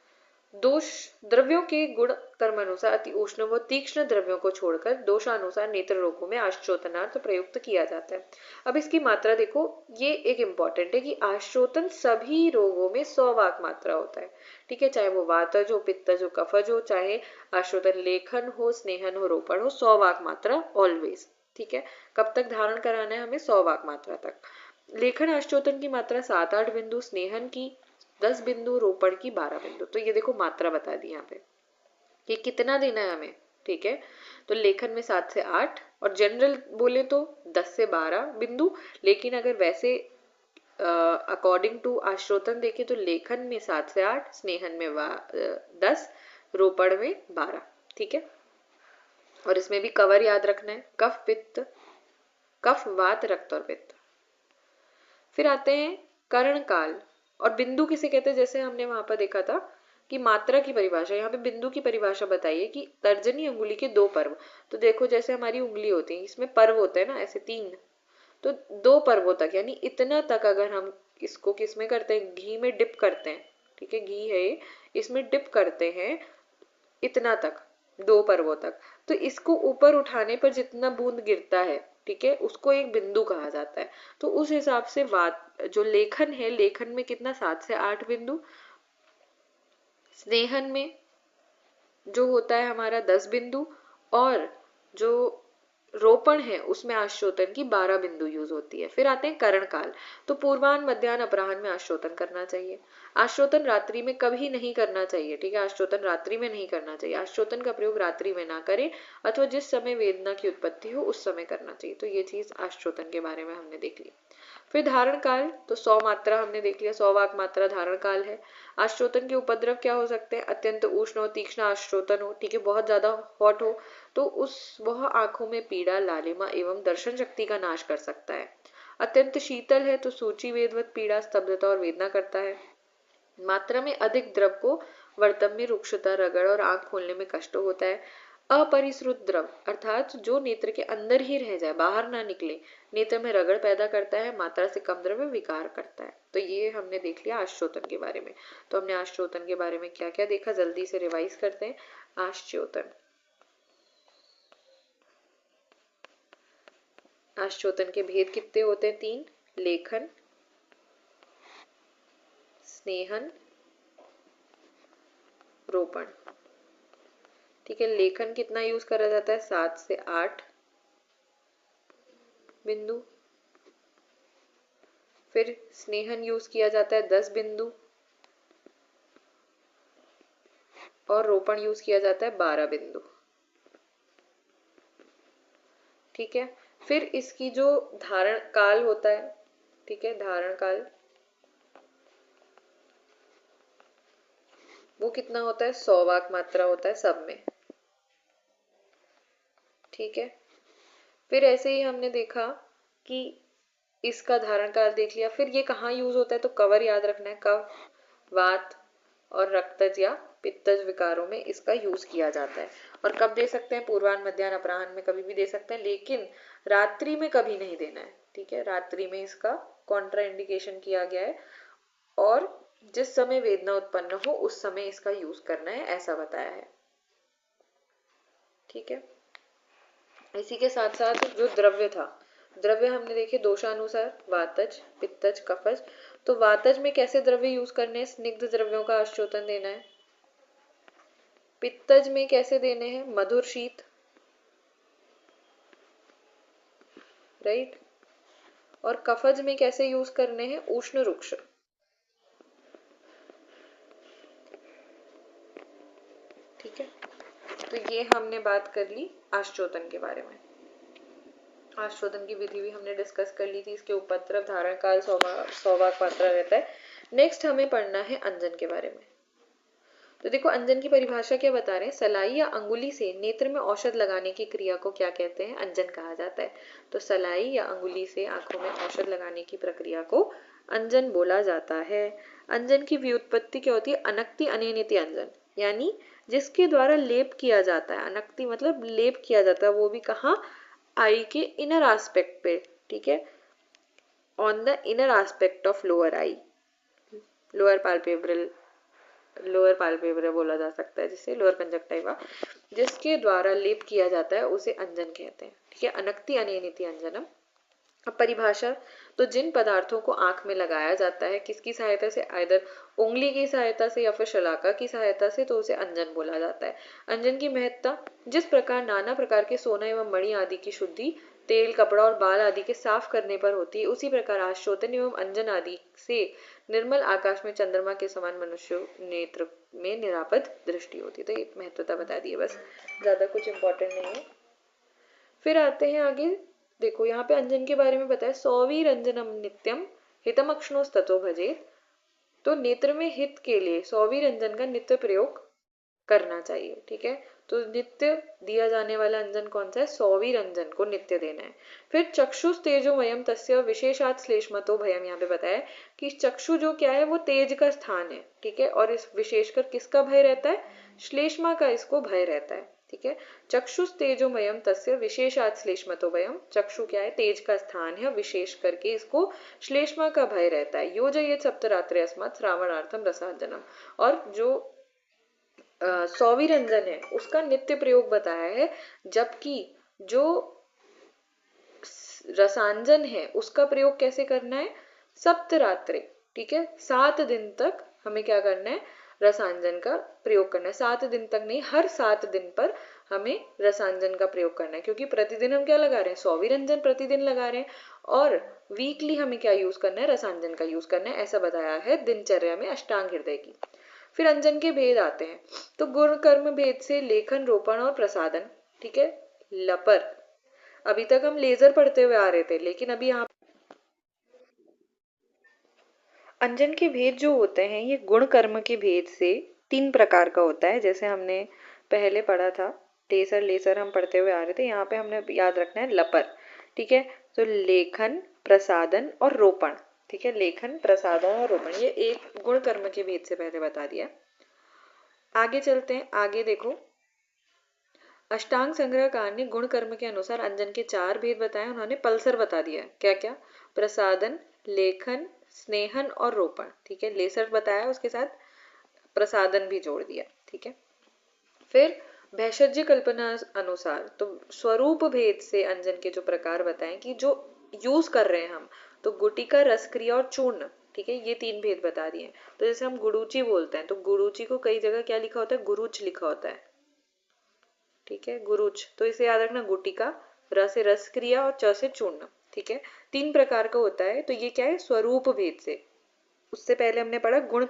दोष द्रव्यों के गुण कर्मानुसार अति उष्ण व तीक्ष्ण द्रव्यों को छोड़कर दोषानुसार नेत्र रोगों में आश्चोतनार्थ प्रयुक्त किया जाता है। अब इसकी मात्रा देखो, ये एक इंपॉर्टेंट है कि आश्चोतन सभी रोगों में 100 वाक मात्रा होता है। ठीक है, चाहे वो वातज हो, पित्तज हो, कफज हो, चाहे आश्चोतन लेखन हो, स्नेहन हो, रोपण हो, 100 वाक मात्रा ऑलवेज। ठीक है, कब तक धारण कराना है हमें? 100 वाक मात्रा तक। लेखन आश्चोतन की मात्रा 7-8 बिंदु, स्नेहन की 10 बिंदु, रोपण की 12 बिंदु। तो ये देखो मात्रा बता दी यहाँ पे कि कितना देना है हमें। ठीक है, तो लेखन में 7 से 8 और जनरल बोले तो 10 से 12 बिंदु। लेकिन अगर वैसे अकॉर्डिंग टू आश्चोतन देखे तो लेखन में 7 से 8, स्नेहन में 10, रोपण में 12। ठीक है, और इसमें भी कवर याद रखना है, कफ पित्त, कफ वात रक्त और पित्त। फिर आते हैं कर्ण काल, और बिंदु किसे कहते हैं, जैसे हमने वहां पर देखा था कि मात्रा की परिभाषा, यहाँ पे बिंदु की परिभाषा बताइए कि तर्जनी अंगुली के 2 पर्व। तो देखो जैसे हमारी उंगली होती है, इसमें पर्व होते हैं ना ऐसे 3, तो 2 पर्वों तक यानी इतना तक अगर हम इसको किस में करते हैं, घी में डिप करते हैं, ठीक है, घी है इसमें डिप करते हैं इतना तक, 2 पर्वों तक, तो इसको ऊपर उठाने पर जितना बूंद गिरता है, ठीक है, उसको एक बिंदु कहा जाता है। तो उस हिसाब से जो लेखन है, लेखन में कितना 7 से 8 बिंदु, स्नेहन में जो होता है हमारा 10 बिंदु, और जो रोपण है उसमें आश्चोतन की 12 बिंदु यूज होती है। फिर आते हैं करण काल, तो पूर्वाह्न मध्याह्न अपराह्न में आश्चोतन करना चाहिए। आश्चोतन रात्रि में कभी नहीं करना चाहिए, ठीक है, आश्चोतन रात्रि में नहीं करना चाहिए, आश्चोतन का प्रयोग रात्रि में ना करें, अथवा जिस समय वेदना की उत्पत्ति हो उस समय करना चाहिए। तो ये चीज आश्चोतन के बारे में हमने देख ली। फिर धारण काल, तो 100 मात्रा हमने देख लिया, 100 वाक मात्रा धारण काल है। आश्चोतन के उपद्रव क्या हो सकते हैं, अत्यंत उष्ण हो, तीक्ष्ण आश्चोतन हो, ठीक है, बहुत ज्यादा हॉट हो, तो वह आंखों में पीड़ा, लालिमा एवं दर्शन शक्ति का नाश कर सकता है। अत्यंत शीतल है तो सूची वेदवत पीड़ा, स्तब्धता और वेदना करता है। मात्रा में अधिक द्रव को वर्तम में रुक्षता, रगड़ और आंख खोलने में कष्ट होता है। अपरिश्रुत द्रव अर्थात जो नेत्र के अंदर ही रह जाए, बाहर ना निकले, नेत्र में रगड़ पैदा करता है, मात्रा से कम द्रव्य विकार करता है। तो ये हमने देख लिया आश्चोतन के बारे में। तो हमने आश्चोतन के बारे में क्या क्या देखा, जल्दी से रिवाइज करते हैं। आश्चोतन, आश्चोतन के भेद कितने होते हैं, 3, लेखन, स्नेहन, रोपण। ठीक है, लेखन कितना यूज करा जाता है, 7 से 8 बिंदु। फिर स्नेहन यूज किया जाता है 10 बिंदु, और रोपण यूज किया जाता है 12 बिंदु। ठीक है, फिर इसकी जो धारण काल होता है, ठीक है, धारण काल वो कितना होता है, 100 वाक मात्रा होता है सब में। ठीक है, फिर ऐसे ही हमने देखा कि इसका धारण काल देख लिया। फिर ये कहाँ यूज होता है, तो कवर याद रखना है, कफ, वात और रक्तज या पित्तज विकारों में इसका यूज किया जाता है। और कब दे सकते हैं, पूर्वाह्न मध्याह्न अपराह्न में कभी भी दे सकते हैं, लेकिन रात्रि में कभी नहीं देना है। ठीक है, रात्रि में इसका कॉन्ट्रा इंडिकेशन किया गया है, और जिस समय वेदना उत्पन्न हो उस समय इसका यूज करना है, ऐसा बताया है। ठीक है, इसी के साथ साथ जो द्रव्य था, द्रव्य हमने देखे दोषानुसार, वातज, पित्तज, कफज। तो वातज में कैसे द्रव्य यूज करने हैं, स्निग्ध द्रव्यों का आश्चोतन देना है। पित्तज में कैसे देने हैं, मधुर शीत, राइट। और कफज में कैसे यूज करने हैं, उष्ण रुक्ष। ठीक है, तो ये हमने बात कर ली आश्चोतन के बारे में। आश्चोतन की विधि भी हमने डिस्कस कर ली थी, इसके उपद्रव, धारण काल, 100 वाक मात्रा रहता है। नेक्स्ट हमें पढ़ना है अंजन के बारे में। तो देखो अंजन की परिभाषा क्या बता रहे हैं, सलाई या अंगुली से नेत्र में औषध लगाने की क्रिया को क्या कहते हैं, अंजन कहा जाता है। तो सलाई या अंगुली से आंखों में औषध लगाने की प्रक्रिया को अंजन बोला जाता है। अंजन की व्युत्पत्ति क्या होती है, अनक्ति अनियनिति अंजन, यानी जिसके द्वारा लेप किया जाता है, अनक्ति मतलब लेप किया जाता है, वो भी कहाँ, आई के इनर एस्पेक्ट पे, ठीक है, on the inner aspect of lower I, lower palpebral बोला जा सकता है, जिसे लोअर कंजक्टिवा, जिसके द्वारा लेप किया जाता है उसे अंजन कहते हैं। ठीक है, अनक्ति अनियनिति अंजनम। अब परिभाषा, तो जिन पदार्थों को आंख में लगाया जाता है, किसकी सहायता से, आइदर उंगली की सहायता से या फिर शलाका की सहायता से, तो उसे अंजन बोला जाता है। अंजन की महत्ता, जिस प्रकार नाना प्रकार के सोना एवं मणि आदि की शुद्धि तेल, कपड़ा और बाल आदि के साफ करने पर होती है, उसी प्रकार आश्चोतन एवं अंजन आदि से निर्मल आकाश में चंद्रमा के समान मनुष्य नेत्र में निरापद दृष्टि होती है। तो ये महत्वता बता दी है, बस ज्यादा कुछ इंपॉर्टेंट नहीं है। फिर आते हैं आगे, देखो यहाँ पे अंजन के बारे में बताया, सौवीरंजनम नित्यम हितमक्षणोस्ततो भजे। तो नेत्र में हित के लिए सौवीरंजन का नित्य प्रयोग करना चाहिए। ठीक है, तो नित्य दिया जाने वाला अंजन कौन सा है? सौवीर अंजन को नित्य देना है। फिर चक्षुष तेजो वयम तस्य विशेषात श्लेष्मतो भयम, यहाँ पे बताया कि चक्षु जो क्या है वो तेज का स्थान है। ठीक है, और इस विशेषकर किसका भय रहता है? श्लेष्मा का इसको भय रहता है। ठीक है, चक्षुष तेजोमयम तस्य विशेषात श्लेष्मतो भयम, चक्षु क्या है? तेज का स्थान है, विशेष करके इसको श्लेष्मा का भय रहता है। योजयेत सप्तरात्रि अस्मात् श्रावणार्थम रसांजनम, और जो सौवीरंजन है उसका नित्य प्रयोग बताया है, जबकि जो रसांजन है उसका प्रयोग कैसे करना है? सप्तरात्रि। ठीक है, 7 दिन तक हमें क्या करना है? रसांजन का प्रयोग करना है। 7 दिन तक नहीं, हर 7 दिन पर हमें रसांजन का प्रयोग करना है, क्योंकि प्रतिदिन हम क्या लगा रहे हैं? सौवीरंजन प्रतिदिन लगा रहे हैं, और वीकली हमें क्या यूज करना है? रसांजन का यूज करना है, ऐसा बताया है दिनचर्या में अष्टांग हृदय की। फिर अंजन के भेद आते हैं, तो गुण कर्म भेद से लेखन, रोपण और प्रसादन। ठीक है, लपर, अभी तक हम लेजर पढ़ते हुए आ रहे थे, लेकिन अभी यहाँ अंजन के भेद जो होते हैं ये गुण कर्म के भेद से 3 प्रकार का होता है। जैसे हमने पहले पढ़ा था, टेसर लेसर हम पढ़ते हुए आ रहे थे, यहाँ पे हमने याद रखना है लपर। ठीक है, तो लेखन, प्रसादन और रोपण। ठीक है, लेखन, प्रसादन और रोपण, ये एक गुण कर्म के भेद से पहले बता दिया। आगे चलते हैं, आगे देखो, अष्टांग संग्रहकार ने गुण कर्म के अनुसार अंजन के 4 भेद बताए। उन्होंने पल्सर बता दिया, क्या क्या? प्रसादन, लेखन, स्नेहन और रोपण। ठीक है, लेसर बताया, उसके साथ प्रसादन भी जोड़ दिया। ठीक है, फिर भैषज्य कल्पना अनुसार तो स्वरूप भेद से अंजन के जो प्रकार बताएं कि जो यूज कर रहे हैं हम, तो गुटिका, रसक्रिया और चूर्ण। ठीक है, ये 3 भेद बता दिए। तो जैसे हम गुड़ूची बोलते हैं, तो गुड़ूची को कई जगह क्या लिखा होता है? गुरुच लिखा होता है। ठीक है, गुरुच, तो इसे याद रखना, गुटिका, र से रस क्रिया और च से चूर्ण। ठीक है, 3 प्रकार का होता है, तो ये क्या है? स्वरूप भेद से। उससे पहले हमने पढ़ा गुण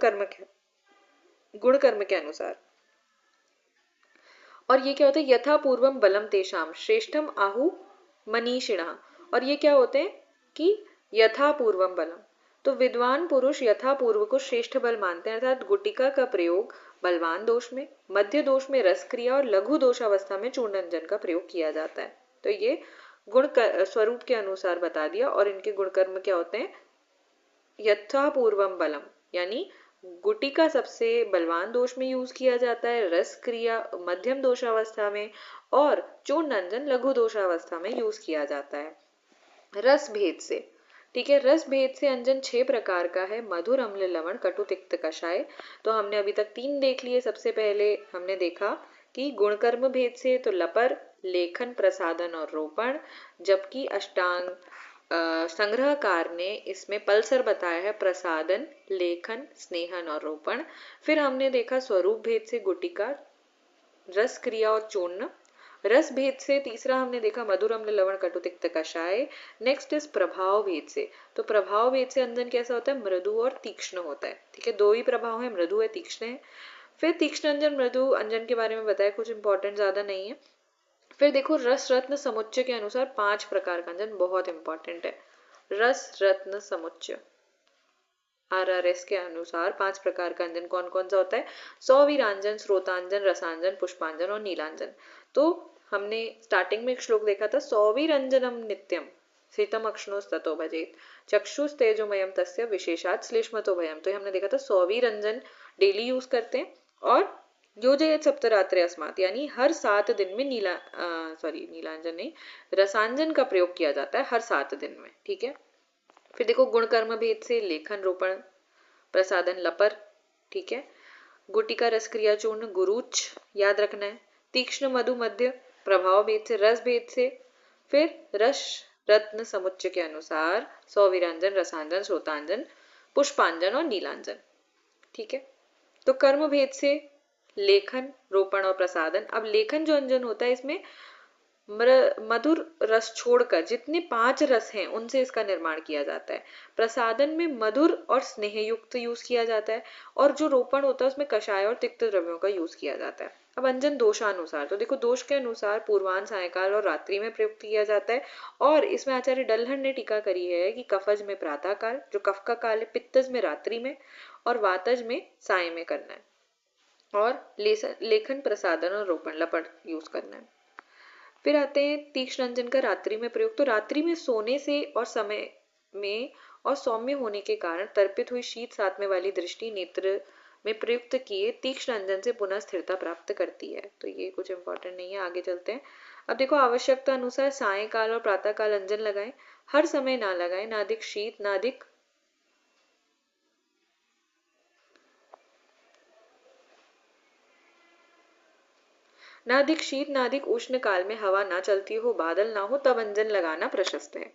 कर्म के अनुसार। और ये क्या होता है? यथा पूर्वम बलम तेषाम श्रेष्ठम आहु मनीषिणः, और ये क्या होते हैं? कि यथा पूर्वम बलम, तो विद्वान पुरुष यथा पूर्व को श्रेष्ठ बल मानते हैं, अर्थात गुटिका का प्रयोग बलवान दोष में, मध्य दोष में रस क्रिया और लघु दोषावस्था में चूर्णंजन का प्रयोग किया जाता है। तो ये गुण स्वरूप के अनुसार बता दिया। और इनके गुणकर्म क्या होते हैं? यथा पूर्वम बलम, यानी गुटिका सबसे बलवान दोष में यूज किया जाता है, रस क्रिया मध्यम दोषावस्था में, और चूर्णंजन लघु दोषावस्था में यूज किया जाता है। रस भेद से, ठीक है, रस भेद से अंजन 6 प्रकार का है, मधुर, अम्ल, लवण, कटु, तिक्त, कषाय। तो हमने अभी तक 3 देख लिए। सबसे पहले हमने देखा कि गुणकर्म भेद से तो लपर, लेखन, प्रसादन और रोपण, जबकि अष्टांग संग्रहकार ने इसमें पल्सर बताया है, प्रसादन, लेखन, स्नेहन और रोपण। फिर हमने देखा स्वरूप भेद से गुटिका, रस क्रिया और चूर्ण। रस भेद से तीसरा हमने देखा मधुर, अम्ल, लवण, कटु, तिक्त, कषाय। नेक्स्ट इज प्रभाव भेद से, तो प्रभाव भेद से अंजन कैसा होता है? मृदु और तीक्ष्ण होता है। ठीक है, 2 ही प्रभाव है, मृदु है, तीक्ष्ण है। फिर तीक्ष्ण अंजन, मृदु अंजन के बारे में बताया, कुछ इंपॉर्टेंट ज्यादा नहीं है। फिर देखो रस रत्न समुच्चय के अनुसार 5 प्रकार का अंजन, बहुत इंपॉर्टेंट है। रस रत्न समुच्चय RRS के अनुसार 5 प्रकार का अंजन कौन कौन सा होता है? सौवीरांजन, स्रोतांजन, रसांजन, पुष्पांजन और नीलांजन। तो हमने स्टार्टिंग में एक श्लोक देखा था, सौवीरंजनम नित्यम शीतम अक्ष्णोस्ततो भजेत चक्षुष तेजोमयम तस्य विशेषात श्लेष्मतो भयम। तो हमने देखा था सौवीरंजन डेली यूज करते हैं, और योजयेत सप्तरात्रि अस्मात्, यानी हर 7 दिन में नीलांजन नहीं, रसांजन का प्रयोग किया जाता है हर 7 दिन में। ठीक है, फिर देखो गुण कर्म भेद से लेखन, रोपण, प्रसादन, लपर। ठीक है, गुटिका, रस क्रिया, चूर्ण, गुरुच याद रखना है। तीक्ष्ण, मधु, मध्य। प्रभाव भेद से, रस भेद से। फिर रस रत्न समुच्चय के अनुसार सौवीरांजन, रसांजन, श्रोतांजन, पुष्पांजन और नीलांजन। ठीक है, तो कर्म भेद से लेखन, रोपण और प्रसादन। अब लेखन जो अंजन होता है, इसमें मधुर रस छोड़कर जितने 5 रस हैं उनसे इसका निर्माण किया जाता है। प्रसादन में मधुर और स्नेह युक्त यूज किया जाता है, और जो रोपण होता है उसमें कषाय और तिक्त द्रव्यों का यूज किया जाता है। अब अंजन दोषानुसार, तो देखो दोष के अनुसार पूर्वान, सायकाल और रात्रि में प्रयुक्त किया जाता है। और इसमें आचार्य डल्हन ने टीका करी है कि कफज में प्रातः काल, जो कफ का काल है, पित्तज में रात्रि में, और वातज में साय में करना है। और लेखन प्रसाधन और रोपण लपट यूज करना है। फिर आते हैं तीक्ष्ण अंजन का रात्रि में प्रयोग। तो रात्रि में सोने से और समय में और सौम्य होने के कारण तर्पित हुई शीत सातमे वाली दृष्टि नेत्र में प्रयुक्त किए तीक्ष्ण अंजन से पुनः स्थिरता प्राप्त करती है। तो ये कुछ इंपॉर्टेंट नहीं है, आगे चलते हैं। अब देखो, आवश्यकता अनुसार सायंकाल और प्रातः काल अंजन लगाएं, हर समय ना लगाएं, ना अधिक शीत ना अधिक उष्ण काल में हवा ना चलती हो, बादल ना हो, तब अंजन लगाना प्रशस्त है।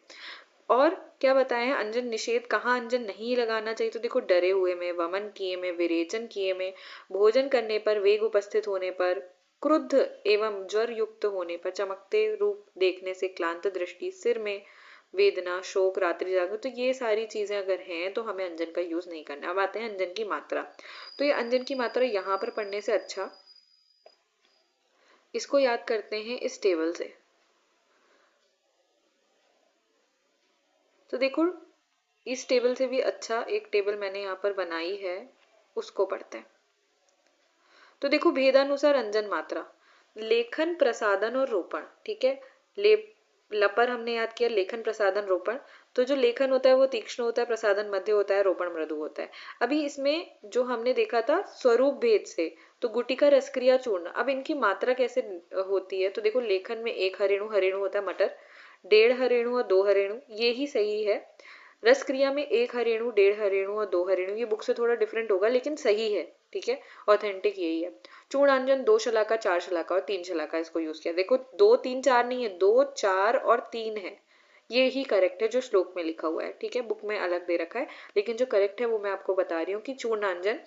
और क्या बताया है, अंजन निषेध, कहाँ अंजन नहीं लगाना चाहिए? तो देखो, डरे हुए में, वमन किए में, विरेचन किए में, भोजन करने पर, वेग उपस्थित होने पर, क्रुद्ध एवं ज्वर युक्त होने पर, चमकते रूप देखने से क्लांत दृष्टि, सिर में वेदना, शोक, रात्रि जागरण, तो ये सारी चीजें अगर हैं तो हमें अंजन का यूज नहीं करना। अब आते हैं अंजन की मात्रा। तो ये अंजन की मात्रा यहाँ पर पढ़ने से अच्छा इसको याद करते हैं इस टेबल से। तो देखो, इस टेबल से भी अच्छा एक टेबल मैंने यहाँ पर बनाई है, उसको पढ़ते हैं। तो देखो, भेदानुसार अंजन मात्रा, लेखन प्रसाधन और रोपण, ठीक है। लपर हमने याद किया, लेखन प्रसाधन रोपण। तो जो लेखन होता है वो तीक्ष्ण होता है, प्रसाधन मध्य होता है, रोपण मृदु होता है। अभी इसमें जो हमने देखा था स्वरूप भेद से, तो गुटिका रसक्रिया चूर्ण, अब इनकी मात्रा कैसे होती है? तो देखो, लेखन में 1 हरेणु, हरेणु होता है मटर, 1.5 हरेणु और 2 हरेणु, ये ही सही है। रस क्रिया में 1 हरेणु, 1.5 हरेणु और 2 हरेणु, ये बुक से थोड़ा डिफरेंट होगा लेकिन सही है, ठीक है, ऑथेंटिक यही है। चूर्णांजन 2 शलाका, 4 शलाका और 3 शलाका इसको यूज किया। देखो, 2 3 4 नहीं है, 2 4 और 3 है, ये ही करेक्ट है जो श्लोक में लिखा हुआ है, ठीक है। बुक में अलग दे रखा है, लेकिन जो करेक्ट है वो मैं आपको बता रही हूँ कि चूर्णांजन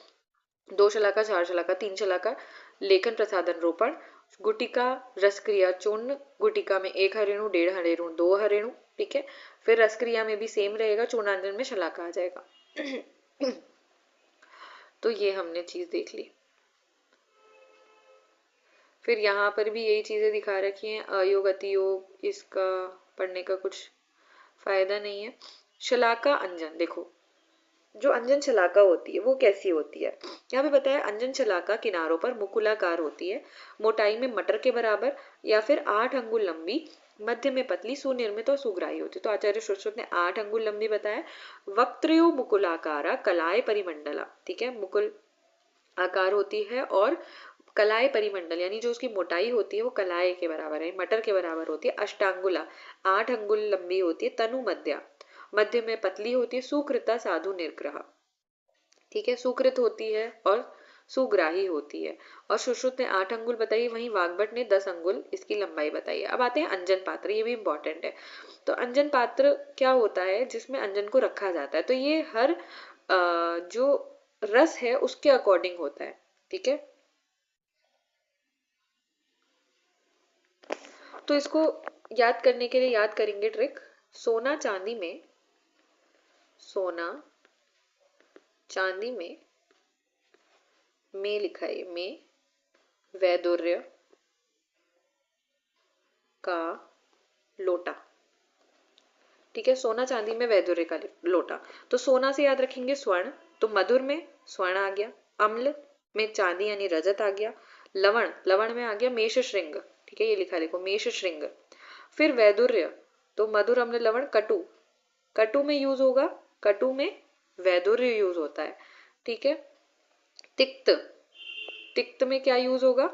2 शलाका, 4 शलाका, 3 शलाका, लेखन प्रसाधन रोपण, गुटिका रसक्रिया चूर्ण, गुटिका में 1 हरेणु, 1.5 हरेणु, 2 हरेणु, ठीक है। फिर रसक्रिया में भी सेम रहेगा, चूर्णांजन में शलाका आ जाएगा। तो ये हमने चीज देख ली। फिर यहाँ पर भी यही चीजें दिखा रखी हैं, अयोग अतियोग, इसका पढ़ने का कुछ फायदा नहीं है। शलाका अंजन, देखो, जो अंजन शलाका होती है वो कैसी होती है? यहाँ पे बताया, अंजन शलाका किनारों पर मुकुलाकार होती है, मोटाई में मटर के बराबर या फिर 8 अंगुल लंबी, मध्य में पतली, सुनिर्मित और सुग्राही होती है। तो आचार्य सुश्रुत ने 8 अंगुल लंबी बताया। वक्त्रयो मुकुलाकारा कलाय परिमंडला, ठीक है, मुकुल आकार होती है और कलाय परिमंडल यानी जो उसकी मोटाई होती है वो कलाय के बराबर है, मटर के बराबर होती है। अष्टांगुला 8 अंगुल लंबी होती है। तनु मध्या, मध्य में पतली होती है। सुकृता साधु निर्ग्रह, ठीक है, सुकृत होती है और सुग्राही होती है। और सुश्रुत ने 8 अंगुल बताई, वहीं वाग्भट ने 10 अंगुल इसकी लंबाई बताई है। अब आते हैं अंजन पात्र, ये भी इंपॉर्टेंट है। तो अंजन पात्र क्या होता है? जिसमें अंजन को रखा जाता है। तो ये हर जो रस है उसके अकॉर्डिंग होता है, ठीक है। तो इसको याद करने के लिए याद करेंगे ट्रिक। सोना चांदी में, सोना चांदी में लिखा है, में वैदुर्य का लोटा, ठीक है, सोना चांदी में वैदुर्य का लोटा। तो सोना से याद रखेंगे स्वर्ण, तो मधुर में स्वर्ण आ गया, अम्ल में चांदी यानी रजत आ गया, लवण, लवण में आ गया मेष श्रृंग, ठीक है, ये लिखा देखो मेष श्रृंग। फिर वैदुर्य, तो मधुर अम्ल लवण, कटु, कटु में यूज होगा, कटु में वैदुर्य यूज होता है, ठीक है। तिक्त, तिक्त में क्या यूज होगा?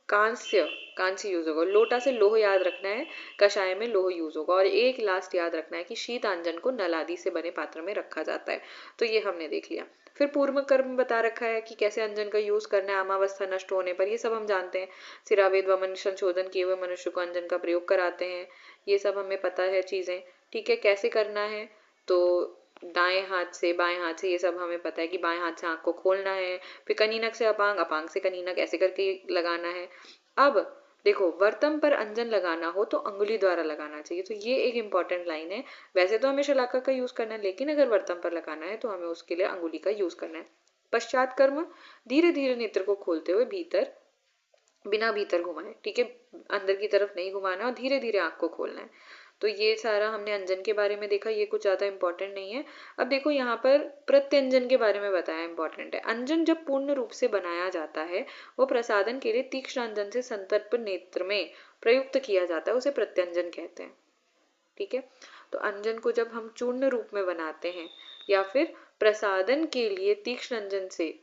कांस्य, कांस्य यूज होगा। लोटा से लोह याद रखना है, कषाय में लोह यूज होगा। और एक लास्ट याद रखना है कि शीतांजन को नल आदि से बने पात्र में रखा जाता है। तो ये हमने देख लिया। फिर पूर्व कर्म बता रखा है कि कैसे अंजन का यूज करना है अमावस्था नष्ट होने पर, ये सब हम जानते हैं। सिरावेद वमन संशोधन किए हुए मनुष्य को अंजन का प्रयोग कराते हैं, ये सब हमें पता है चीजें, ठीक है। कैसे करना है? तो दाएं हाथ से, बाएं हाथ से, ये सब हमें पता है कि बाएं हाथ से आंख को खोलना है, फिर कनीनक से अपांग, अपांग से कनीनक, ऐसे करके लगाना है। अब देखो, वर्तम पर अंजन लगाना हो तो अंगुली द्वारा लगाना चाहिए, तो ये एक इंपॉर्टेंट लाइन है। वैसे तो हमें शलाका का यूज करना है, लेकिन अगर वर्तम पर लगाना है तो हमें उसके लिए अंगुली का यूज करना है। पश्चात कर्म, धीरे धीरे नेत्र को खोलते हुए भीतर, बिना भीतर घुमाए, ठीक है, अंदर की तरफ नहीं घुमाना और धीरे धीरे आंख को खोलना है। तो ये सारा हमने अंजन के बारे में देखा, ये कुछ ज़्यादा इंपॉर्टेंट नहीं है। अब देखो यहाँ पर प्रत्यंजन के बारे में बताया, इंपॉर्टेंट है। अंजन जब पूर्ण रूप से बनाया जाता है वो प्रसादन के लिए तीक्ष्ण अंजन से संतर्प नेत्र में प्रयुक्त किया जाता है, उसे प्रत्यंजन कहते हैं। ठीक है, तो अंजन को जब हम चूर्ण रूप में बनाते हैं या फिर प्रसादन के लिए तीक्ष्ण अंजन से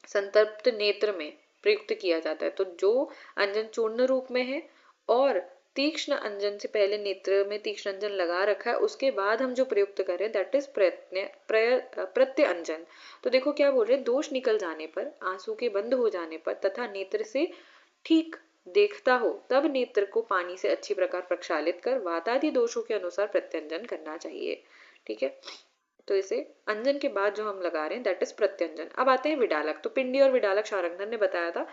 संतृप्त नेत्र में प्रयुक्त किया जाता है, तो जो अंजन चूर्ण रूप में है और तीक्ष्ण अंजन से पहले नेत्र में तीक्ष्ण अंजन लगा रखा है, उसके बाद हम जो प्रयुक्त करें दैट इज प्रत्य अंजन। तो देखो क्या बोल रहे हैं, दोष निकल जाने पर, आंसू के बंद हो जाने पर तथा नेत्र से ठीक देखता हो तब नेत्र को पानी से अच्छी प्रकार प्रक्षालित कर वातादि दोषों के अनुसार प्रत्यंजन करना चाहिए। ठीक है, तो इसे अंजन के बाद जो हम लगा रहे हैं दैट इज प्रत्यंजन। अब आते हैं विडालक। तो पिंडी और विडालक शारंगधर ने बताया था,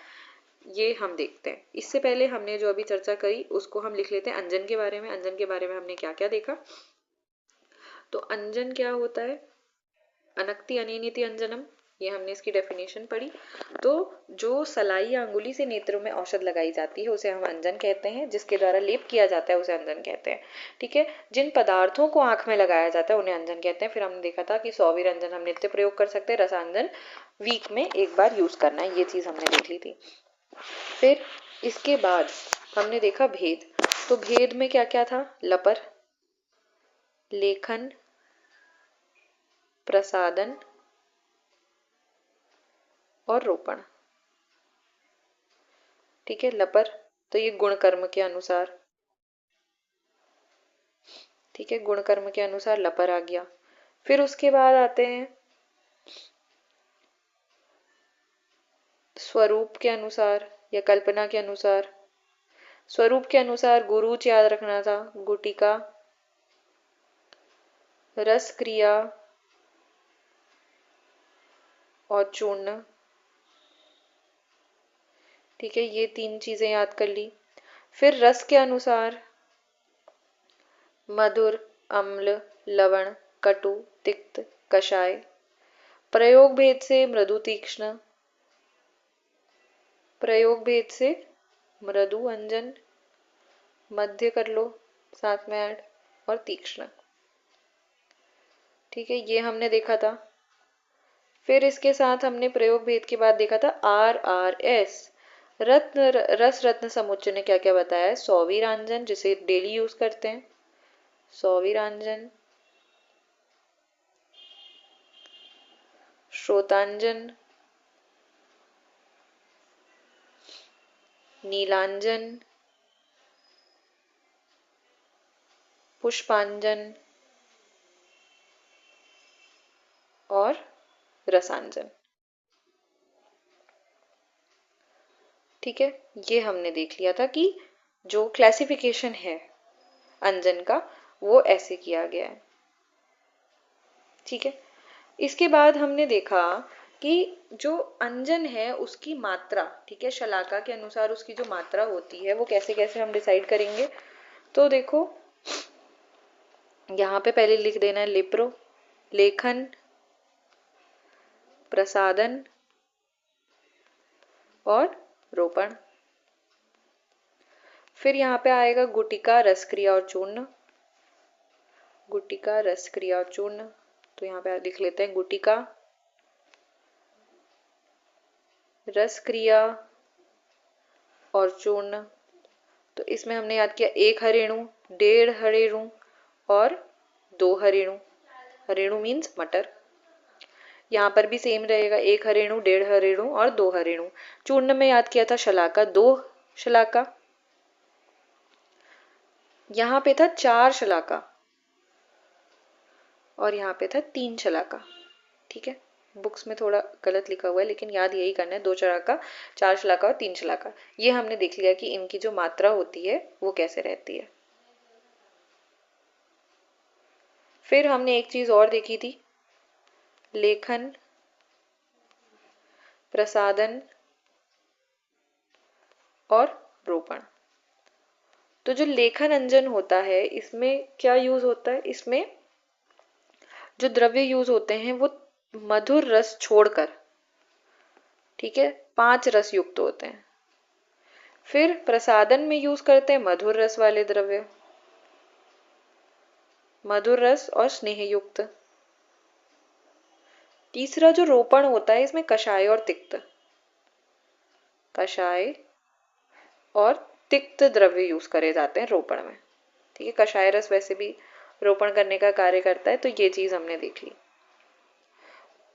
ये हम देखते हैं। इससे पहले हमने जो अभी चर्चा करी उसको हम लिख लेते हैं अंजन के बारे में। अंजन के बारे में हमने क्या क्या देखा, तो अंजन क्या होता है, अनक्ति अनिनिति अंजनम, ये हमने इसकी डेफिनेशन पढ़ी। तो जो सलाई या अंगुली से नेत्रों में औषध लगाई जाती है उसे हम अंजन कहते हैं, जिसके द्वारा लेप किया जाता है उसे अंजन कहते हैं। ठीक है, जिन पदार्थों को आंख में लगाया जाता है उन्हें अंजन कहते हैं। फिर हमने देखा था कि सौवीर अंजन हम नित्य प्रयोग कर सकते हैं, रसांजन वीक में एक बार यूज करना है, ये चीज हमने देख ली थी। फिर इसके बाद हमने देखा भेद। तो भेद में क्या क्या था, लपर, लेखन, प्रसादन और रोपण। ठीक है, लपर तो ये गुण कर्म के अनुसार, ठीक है, गुण कर्म के अनुसार लपर आ गया। फिर उसके बाद आते हैं स्वरूप के अनुसार या कल्पना के अनुसार। स्वरूप के अनुसार गुरुच याद रखना था, गुटिका, रस क्रिया और चूर्ण। ठीक है, ये तीन चीजें याद कर ली। फिर रस के अनुसार मधुर, अम्ल, लवण, कटु, तिक्त, कषाय। प्रयोग भेद से मृदु तीक्ष्ण, प्रयोग भेद से मृदु अंजन, मध्य कर लो साथ में ऐड, और तीक्ष्ण। ठीक है, ये हमने देखा था। फिर इसके साथ हमने प्रयोग भेद के बाद देखा था RRS, रत्न रस रत्न समुच्चय ने क्या क्या बताया है, सौवीरांजन जिसे डेली यूज करते हैं, सौवीरांजन, श्रोतांजन, नीलांजन, पुष्पांजन और रसांजन। ठीक है, ये हमने देख लिया था कि जो क्लासिफिकेशन है अंजन का वो ऐसे किया गया है। ठीक है, इसके बाद हमने देखा कि जो अंजन है उसकी मात्रा, ठीक है, शलाका के अनुसार उसकी जो मात्रा होती है वो कैसे कैसे हम डिसाइड करेंगे। तो देखो यहाँ पे पहले लिख देना है लिप्रो, लेखन, प्रसादन और रोपण। फिर यहाँ पे आएगा गुटिका, रसक्रिया और चूर्ण, गुटिका, रसक्रिया और चूर्ण। तो यहाँ पे लिख लेते हैं गुटिका, रसक्रिया और चूर्ण। तो इसमें हमने याद किया 1 हरेणु, 1.5 हरेणु और 2 हरेणु। हरेणु मीन्स मटर। यहाँ पर भी सेम रहेगा, 1 हरेणु, 1.5 हरेणु और 2 हरेणु। चूर्ण में याद किया था शलाका, 2 शलाका। यहाँ पे था 4 शलाका और यहाँ पे था 3 शलाका। ठीक है, बुक्स में थोड़ा गलत लिखा हुआ है लेकिन याद यही करना है, 2 शलाका, 4 शलाका और 3 शलाका। ये हमने देख लिया कि इनकी जो मात्रा होती है वो कैसे रहती है। फिर हमने एक चीज और देखी थी, लेखन, प्रसादन और रोपण। तो जो लेखन अंजन होता है इसमें क्या यूज होता है, इसमें जो द्रव्य यूज होते हैं वो मधुर रस छोड़कर, ठीक है, 5 रस युक्त होते हैं। फिर प्रसादन में यूज करते हैं मधुर रस वाले द्रव्य। मधुर रस और स्नेहयुक्त। तीसरा जो रोपण होता है इसमें कषाय और तिक्त, कषाय और तिक्त द्रव्य यूज करे जाते हैं रोपण में। ठीक है, कषाय रस वैसे भी रोपण करने का कार्य करता है, तो ये चीज हमने देख ली।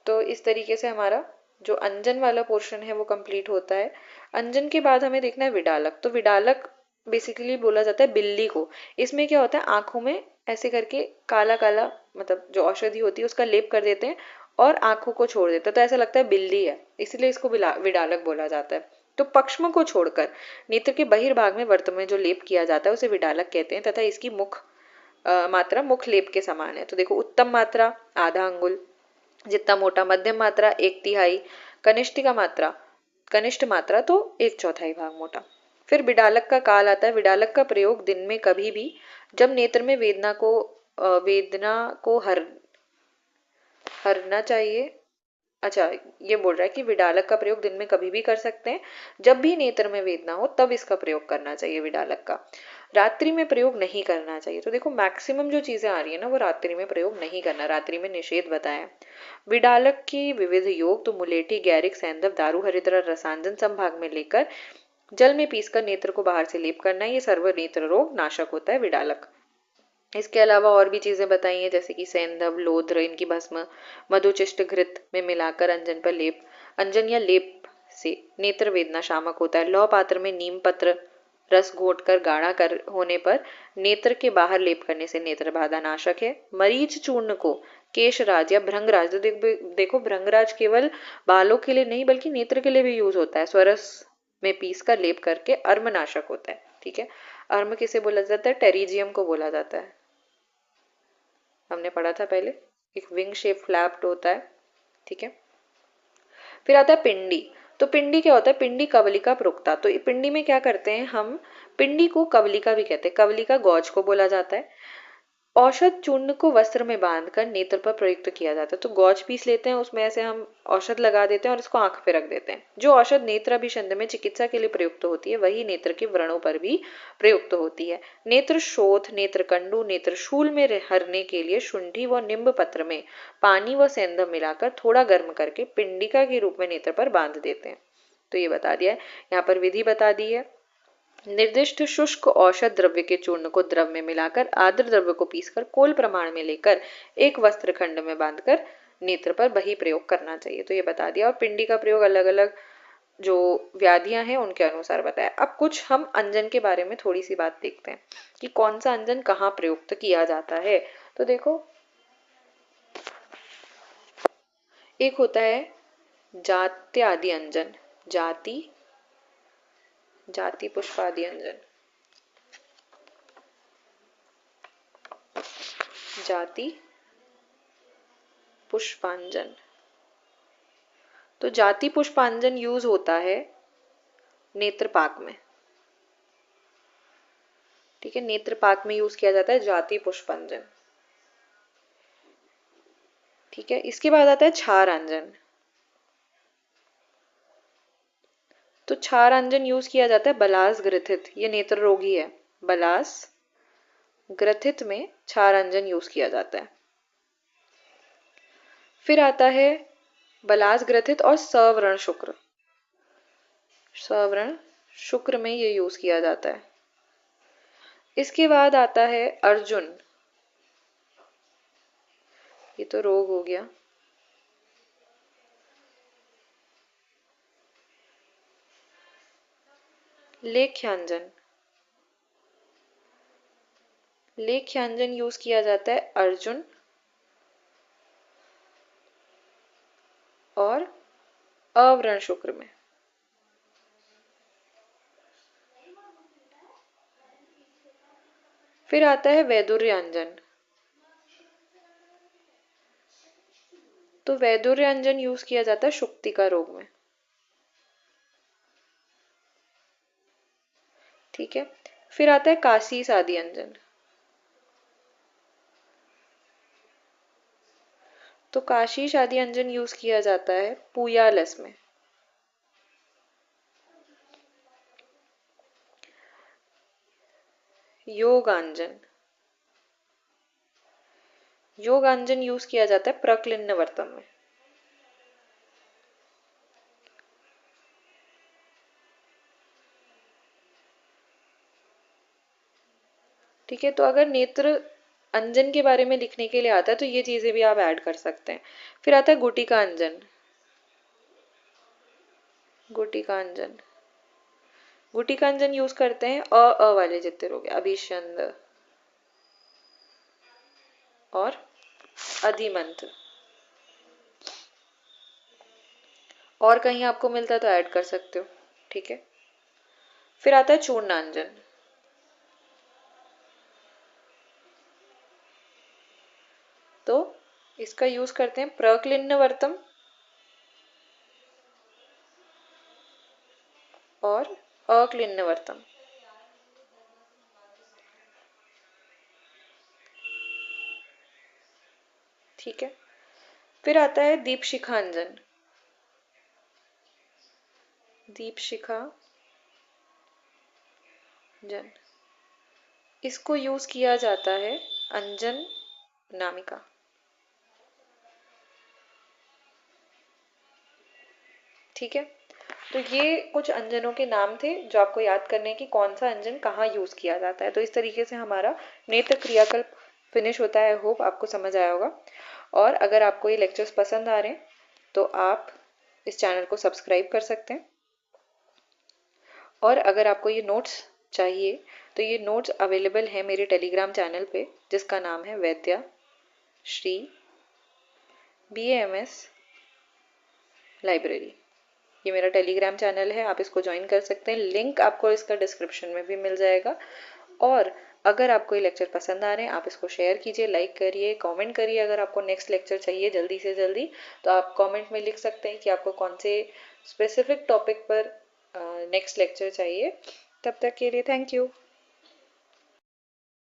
तो इस तरीके से हमारा जो अंजन वाला पोर्शन है वो कंप्लीट होता है। अंजन के बाद हमें देखना है विडालक। तो विडालक बेसिकली बोला जाता है बिल्ली को। इसमें क्या होता है, आंखों में ऐसे करके काला काला, मतलब जो औषधि होती है उसका लेप कर देते हैं और आंखों को छोड़ देते हैं, तो ऐसा लगता है बिल्ली है, इसलिए इसको विडालक बोला जाता है। तो पक्ष्म को छोड़कर नेत्र के बहिर्भाग में वर्त में जो लेप किया जाता है उसे विडालक कहते हैं, तथा इसकी मात्रा मुख लेप के समान है। तो देखो, उत्तम मात्रा आधा अंगुल जितना मोटा, मध्यम मात्रा एक तिहाई, कनिष्ठ मात्रा तो एक चौथाई भाग मोटा। फिर विडालक का काल आता है। विडालक का प्रयोग दिन में कभी भी जब नेत्र में वेदना को हरना चाहिए। अच्छा, ये बोल रहा है कि विडालक का प्रयोग दिन में कभी भी कर सकते हैं, जब भी नेत्र में वेदना हो तब इसका प्रयोग करना चाहिए विडालक का। रात्रि में प्रयोग नहीं करना चाहिए। तो देखो, मैक्सिमम जो चीजें आ रही है ना वो रात्रि में प्रयोग नहीं करना, रात्रि में निषेध बताया। विडालक की विविध योग तो मुलेठी, गैरिक, सैंधव, दारू, हरिद्रा, रसांजन संभाग में लेकर जल में पीसकर नेत्र को बाहर से लेप करना है। ये सर्व नेत्र रोग नाशक होता है विडालक। इसके अलावा और भी चीजें बताई हैं, जैसे कि सेंधव, लोध्र, इनकी भस्म मधुचिष्ट घृत में मिलाकर अंजन पर लेप, अंजन या लेप से नेत्र वेदना शामक होता है। लौ पात्र में नीम पत्र रस घोट कर गाढ़ा कर होने पर नेत्र के बाहर लेप करने से नेत्र बाधा नाशक है। मरीच चूर्ण को केशराज या भृंगराज, तो देखो भृंगराज केवल बालों के लिए नहीं बल्कि नेत्र के लिए भी यूज होता है। स्वरस में पीस कर लेप करके अर्मनाशक होता है। ठीक है, अर्म किसे बोला जाता है, टेरिजियम को बोला जाता है, हमने पढ़ा था पहले, एक विंग शेप फ्लैप्ड होता है। ठीक है, फिर आता है पिंडी। तो पिंडी क्या होता है, पिंडी कवलिका प्रोक्ता। तो पिंडी में क्या करते हैं हम, पिंडी को कवलिका भी कहते हैं, कवलिका गौज को बोला जाता है। औषध चूर्ण को वस्त्र में बांधकर नेत्र पर प्रयुक्त किया जाता है। तो गौज पीस लेते हैं, उसमें ऐसे हम औषध लगा देते हैं और इसको आंख पे रख देते हैं। जो औषध नेत्र अभिसंध में चिकित्सा के लिए प्रयुक्त होती है वही नेत्र के व्रणों पर भी प्रयुक्त होती है। नेत्र शोथ, नेत्र कंडू, नेत्र शूल में हरने के लिए शुंठी व निम्ब पत्र में पानी व सेंधव मिलाकर थोड़ा गर्म करके पिंडिका के रूप में नेत्र पर बांध देते हैं। तो ये बता दिया है, यहाँ पर विधि बता दी है। निर्दिष्ट शुष्क औषध द्रव्य के चूर्ण को द्रव में मिलाकर आर्द्र द्रव्य को पीसकर कोल प्रमाण में लेकर एक वस्त्र खंड में बांधकर नेत्र पर वही प्रयोग करना चाहिए। तो ये बता दिया। और पिंडी का प्रयोग अलग अलग जो व्याधियां हैं उनके अनुसार बताया। अब कुछ हम अंजन के बारे में थोड़ी सी बात देखते हैं कि कौन सा अंजन कहाँ प्रयुक्त किया जाता है। तो देखो, एक होता है जाति आदि अंजन, जाति पुष्पादि अंजन, जाति पुष्पांजन। तो जाति पुष्पांजन यूज होता है नेत्रपाक में। ठीक है, नेत्रपाक में यूज किया जाता है जाति पुष्पांजन। ठीक है, इसके बाद आता है क्षारांजन। तो क्षारांजन यूज किया जाता है बलास ग्रथित, ये नेत्र रोगी है, बलास ग्रथित में क्षारांजन यूज किया जाता है। फिर आता है बलास ग्रथित और सवर्ण शुक्र, सवर्ण शुक्र में ये यूज किया जाता है। इसके बाद आता है अर्जुन, ये तो रोग हो गया। लेख्यांजन, लेख्यांजन यूज किया जाता है अर्जुन और अव्रण शुक्र में। फिर आता है वैदुर्यांजन। तो वैदुर्यांजन यूज किया जाता है शुक्तिका रोग में। ठीक है, फिर आता है काशीस आदि अंजन। तो काशीश आदि अंजन यूज किया जाता है पूयालस में। योगांजन, योगांजन यूज किया जाता है प्रक्लिन्नवर्तम में। ठीक है, तो अगर नेत्र अंजन के बारे में लिखने के लिए आता है तो ये चीजें भी आप ऐड कर सकते हैं। फिर आता है गुटिका अंजन। गुटिका अंजन, गुटिका अंजन यूज करते हैं अ वाले जितने हो गए, अभिषंद और अधिमंत। और कहीं आपको मिलता है तो ऐड कर सकते हो। ठीक है, फिर आता है चूर्णांजन। तो इसका यूज करते हैं प्रक्लिन्नवर्तम और अक्लिन्नवर्तम। ठीक है, फिर आता है दीपशिखांजन। दीपशिखा जन, इसको यूज किया जाता है अंजन नामिका। ठीक है, तो ये कुछ अंजनों के नाम थे जो आपको याद करने की कौन सा अंजन कहाँ यूज किया जाता है। तो इस तरीके से हमारा नेत्र क्रियाकल्प फिनिश होता है। होप आपको समझ आया होगा। और अगर आपको ये लेक्चर्स पसंद आ रहे हैं तो आप इस चैनल को सब्सक्राइब कर सकते हैं। और अगर आपको ये नोट्स चाहिए तो ये नोट्स अवेलेबल है मेरे टेलीग्राम चैनल पे, जिसका नाम है वैद्या श्री BAMS लाइब्रेरी। ये मेरा टेलीग्राम चैनल है, आप इसको ज्वाइन कर सकते हैं। लिंक आपको इसका डिस्क्रिप्शन में भी मिल जाएगा। और अगर आपको ये लेक्चर पसंद आ रहे हैं आप इसको शेयर कीजिए, लाइक करिए, कमेंट करिए। अगर आपको नेक्स्ट लेक्चर चाहिए जल्दी से जल्दी तो आप कमेंट में लिख सकते हैं कि आपको कौन से स्पेसिफिक टॉपिक पर नेक्स्ट लेक्चर चाहिए। तब तक के लिए थैंक यू।